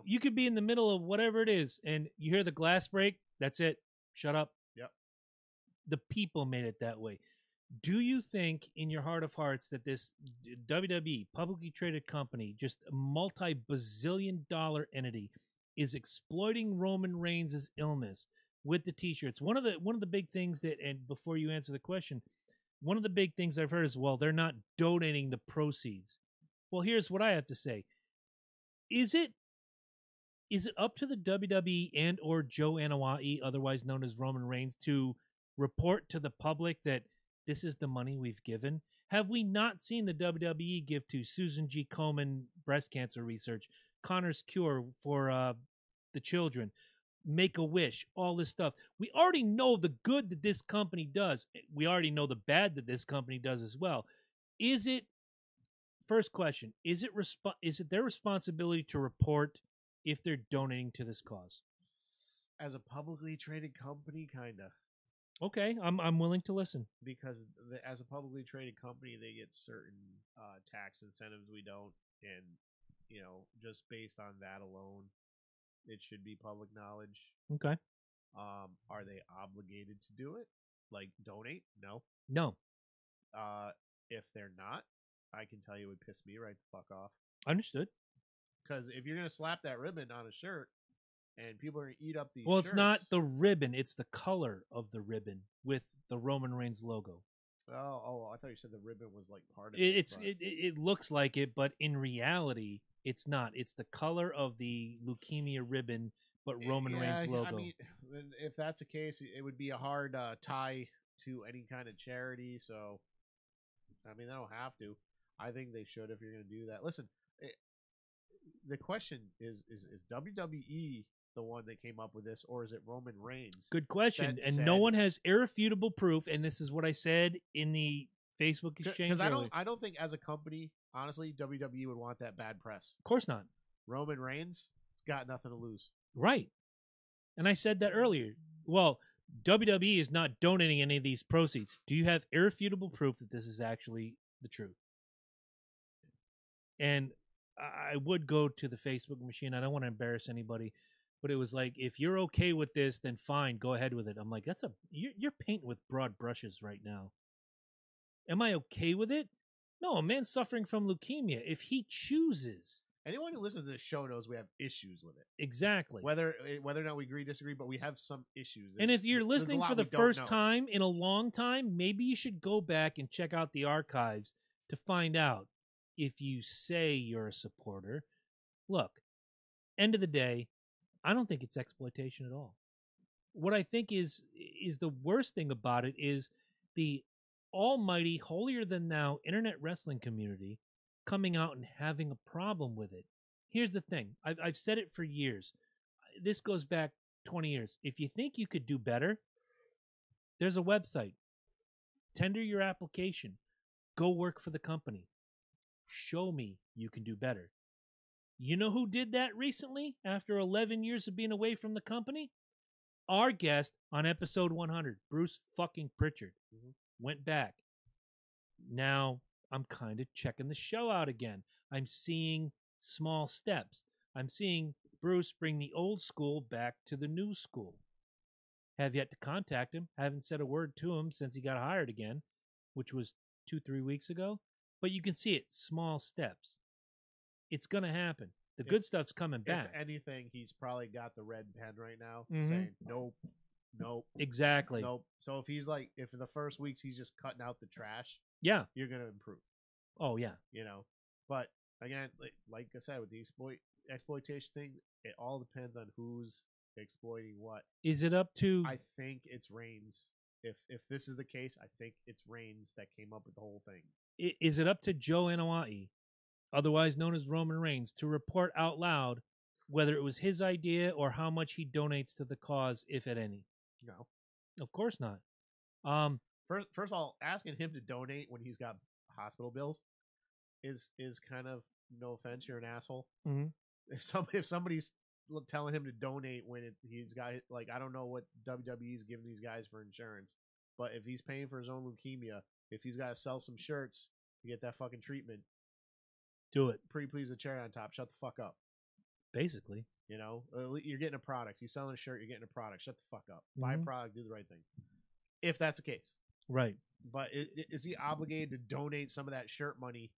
You could be in the middle of whatever it is, and you hear the glass break. That's it. Shut up. Yep. The people made it that way. Do you think in your heart of hearts that this WWE publicly traded company, just a multi-bazillion-dollar entity, is exploiting Roman Reigns' illness with the T-shirts? One of the big things that, and before you answer the question, one of the big things I've heard is, well, they're not donating the proceeds. Well, here's what I have to say. Is it up to the WWE and or Joe Anoa'i, otherwise known as Roman Reigns, to report to the public that this is the money we've given? Have we not seen the WWE give to Susan G. Komen breast cancer research, Connor's Cure for the children, Make-A-Wish, all this stuff? We already know the good that this company does. We already know the bad that this company does as well. First question, is it their responsibility to report if they're donating to this cause? As a publicly traded company, kind of. Okay, I'm willing to listen. Because as a publicly traded company, they get certain tax incentives we don't, and just based on that alone, it should be public knowledge. Okay. Are they obligated to do it? Like donate? No. If they're not, I can tell you it would piss me right the fuck off. Understood. Because if you're gonna slap that ribbon on a shirt, and people are going to eat up these Well, shirts. It's not the ribbon. It's the color of the ribbon with the Roman Reigns logo. Oh, I thought you said the ribbon was like part of it. It looks like it, but in reality, it's not. It's the color of the leukemia ribbon, but Roman Reigns logo. I mean, if that's the case, it would be a hard tie to any kind of charity. So, I mean, they don't have to. I think they should if you're going to do that. Listen, the question is WWE the one that came up with this, or is it Roman Reigns? Good question. And no one has irrefutable proof, and this is what I said in the Facebook exchange. Because I don't think as a company, honestly, WWE would want that bad press. Of course not. Roman Reigns, it's got nothing to lose. Right. And I said that earlier. Well, WWE is not donating any of these proceeds. Do you have irrefutable proof that this is actually the truth? And I would go to the Facebook machine. I don't want to embarrass anybody, but it was like, if you're okay with this, then fine, go ahead with it. I'm like, you're painting with broad brushes right now. Am I okay with it? No, a man suffering from leukemia, if he chooses. Anyone who listens to this show knows we have issues with it. Exactly. Whether or not we agree, disagree, but we have some issues. And if you're listening for the first time in a long time, maybe you should go back and check out the archives to find out. If you say you're a supporter, look, end of the day, I don't think it's exploitation at all. What I think is the worst thing about it is the almighty, holier-than-thou internet wrestling community coming out and having a problem with it. Here's the thing. I've said it for years. This goes back 20 years. If you think you could do better, there's a website. Tender your application. Go work for the company. Show me you can do better. You know who did that recently after 11 years of being away from the company? Our guest on episode 100, Bruce fucking Pritchard, went back. Now I'm kind of checking the show out again. I'm seeing small steps. I'm seeing Bruce bring the old school back to the new school. Have yet to contact him. Haven't said a word to him since he got hired again, which was 2-3 weeks ago. But you can see it, small steps. It's going to happen. The good stuff's coming back. If anything, he's probably got the red pen right now Mhm. saying, nope, nope, Exactly. nope. So if he's like, if in the first weeks he's just cutting out the trash, Yeah. you're going to improve, Oh, yeah. you know. But again, like I said, with the exploitation thing, it all depends on who's exploiting what. Is it up to... I think it's Reigns. If this is the case, I think it's Reigns that came up with the whole thing. Is it up to Joe Anoa'i, otherwise known as Roman Reigns, to report out loud whether it was his idea or how much he donates to the cause, if at any? No. Of course not. First of all, asking him to donate when he's got hospital bills is kind of, no offense, you're an asshole. Mhm. If somebody's telling him to donate when he's got, like, I don't know what WWE's giving these guys for insurance, but if he's paying for his own leukemia, if he's got to sell some shirts to get that fucking treatment, do it. Pretty please a cherry on top. Shut the fuck up. Basically. You know, you're getting a product. You're selling a shirt. You're getting a product. Shut the fuck up. Buy a product. Do the right thing. If that's the case. Right. But is he obligated to donate some of that shirt money?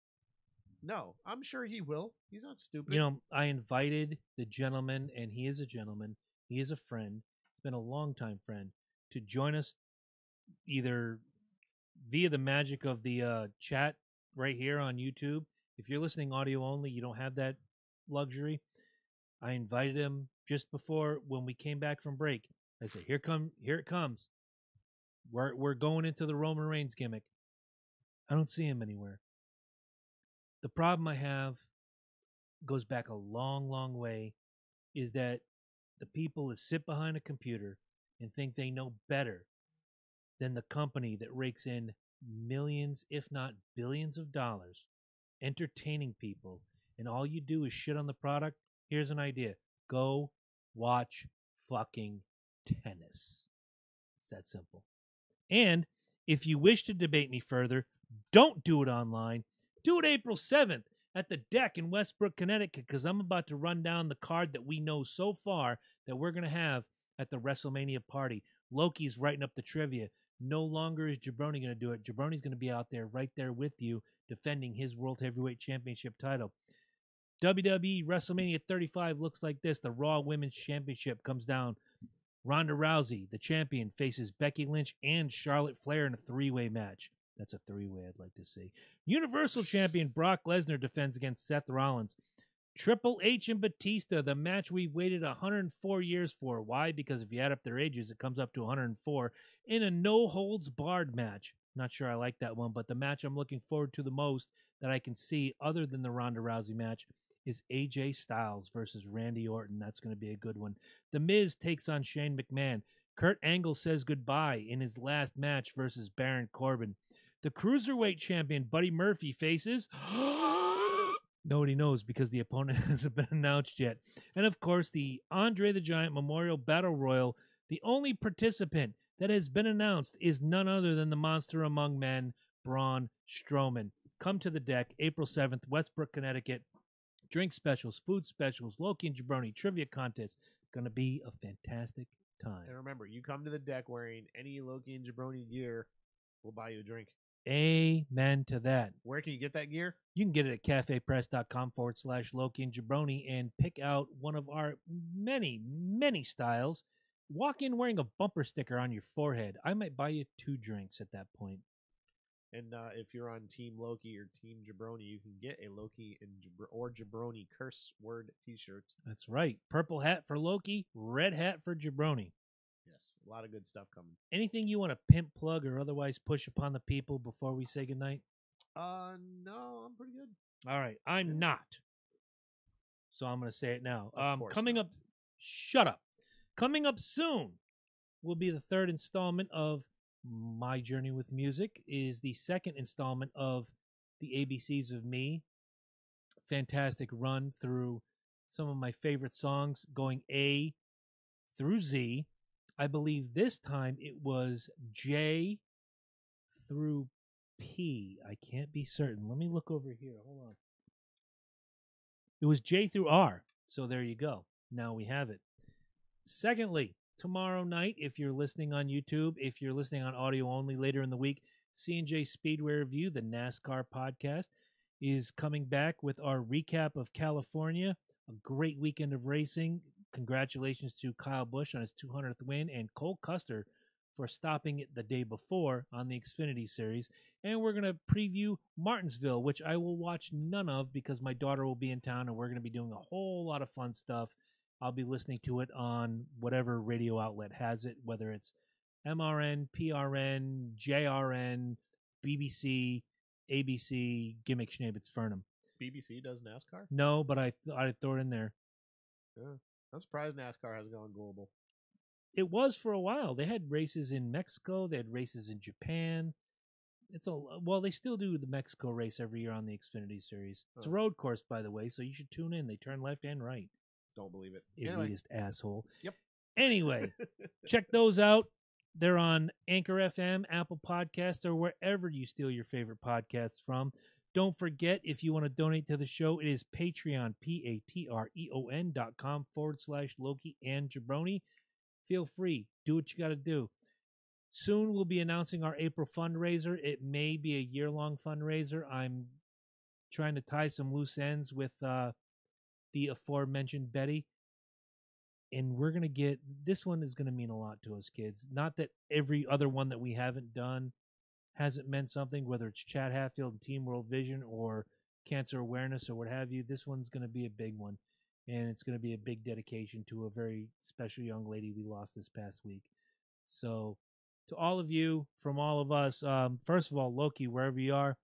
No. I'm sure he will. He's not stupid. You know, I invited the gentleman, and he is a gentleman. He is a friend. He's been a longtime friend, to join us either via the magic of the chat right here on YouTube. If you're listening audio only, you don't have that luxury. I invited him just before when we came back from break. I said, here it comes. We're going into the Roman Reigns gimmick. I don't see him anywhere. The problem I have goes back a long, long way, is that the people that sit behind a computer and think they know better than the company that rakes in millions, if not billions of dollars, entertaining people, and all you do is shit on the product. Here's an idea. Go watch fucking tennis. It's that simple. And if you wish to debate me further, don't do it online. Do it April 7th at the Deck in Westbrook, Connecticut, because I'm about to run down the card that we know so far that we're going to have at the WrestleMania party. Loki's writing up the trivia. No longer is Jabroni going to do it. Jabroni's going to be out there, right there with you, defending his World Heavyweight Championship title. WWE WrestleMania 35 looks like this. The Raw Women's Championship comes down. Ronda Rousey, the champion, faces Becky Lynch and Charlotte Flair in a three-way match. That's a three-way I'd like to see. Universal Champion Brock Lesnar defends against Seth Rollins. Triple H and Batista, the match we've waited 104 years for. Why? Because if you add up their ages, it comes up to 104 in a no-holds-barred match. Not sure I like that one, but the match I'm looking forward to the most that I can see other than the Ronda Rousey match is AJ Styles versus Randy Orton. That's going to be a good one. The Miz takes on Shane McMahon. Kurt Angle says goodbye in his last match versus Baron Corbin. The Cruiserweight champion Buddy Murphy faces... Nobody knows because the opponent hasn't been announced yet. And of course, the Andre the Giant Memorial Battle Royal, the only participant that has been announced is none other than the monster among men, Braun Strowman. Come to the Deck, April 7th, Westbrook, Connecticut. Drink specials, food specials, Loki and Jabroni, trivia contest. Going to be a fantastic time. And remember, you come to the Deck wearing any Loki and Jabroni gear, we'll buy you a drink. Amen to that. Where can you get that gear? You can get it at cafepress.com/Loki and Jabroni and pick out one of our many, many styles. Walk in wearing a bumper sticker on your forehead. I might buy you 2 drinks at that point. And if you're on Team Loki or Team Jabroni, you can get a Loki and or Jabroni curse word t-shirt. That's right. Purple hat for Loki, red hat for Jabroni. Yes, a lot of good stuff coming. Anything you want to pimp, plug, or otherwise push upon the people before we say goodnight? No, I'm pretty good. All right, I'm not. So I'm going to say it now. Coming not. up, shut up. Coming up soon will be the 3rd installment of My Journey with Music, is the 2nd installment of the ABCs of Me. Fantastic run through some of my favorite songs, going A through Z. I believe this time it was J through P. I can't be certain. Let me look over here. Hold on. It was J through R. So there you go. Now we have it. Secondly, tomorrow night, if you're listening on YouTube, if you're listening on audio only later in the week, C&J Speedway Review, the NASCAR podcast, is coming back with our recap of California. A great weekend of racing. Congratulations to Kyle Busch on his 200th win and Cole Custer for stopping it the day before on the Xfinity Series. And we're going to preview Martinsville, which I will watch none of because my daughter will be in town and we're going to be doing a whole lot of fun stuff. I'll be listening to it on whatever radio outlet has it, whether it's MRN, PRN, JRN, BBC, ABC, Gimmick Schnaebitz Fernum. BBC does NASCAR? No, but I'd throw it in there. Yeah. I'm surprised NASCAR has gone global. It was for a while. They had races in Mexico. They had races in Japan. They still do the Mexico race every year on the Xfinity Series. It's a road course, by the way, so you should tune in. They turn left and right. Don't believe it. Elitist asshole. Yep. Anyway, check those out. They're on Anchor FM, Apple Podcasts, or wherever you steal your favorite podcasts from. Don't forget, if you want to donate to the show, it is Patreon, patreon.com/Loki and Jabroni. Feel free. Do what you got to do. Soon we'll be announcing our April fundraiser. It may be a year-long fundraiser. I'm trying to tie some loose ends with the aforementioned Betty. And we're going to get, this one is going to mean a lot to us kids. Not that every other one that we haven't done hasn't meant something, whether it's Chad Hatfield and Team World Vision or cancer awareness or what have you. This one's going to be a big one. And it's going to be a big dedication to a very special young lady we lost this past week. So to all of you, from all of us, first of all, Loki, wherever you are,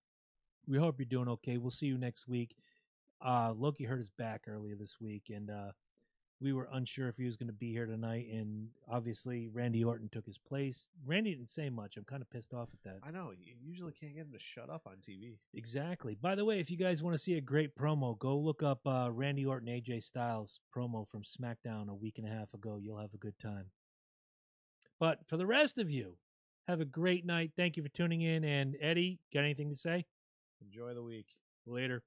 we hope you're doing okay. We'll see you next week. Loki hurt his back earlier this week, and we were unsure if he was going to be here tonight, and obviously Randy Orton took his place. Randy didn't say much. I'm kind of pissed off at that. I know. You usually can't get him to shut up on TV. Exactly. By the way, if you guys want to see a great promo, go look up Randy Orton, AJ Styles promo from SmackDown a week and a half ago. You'll have a good time. But for the rest of you, have a great night. Thank you for tuning in. And Eddie, got anything to say? Enjoy the week. Later.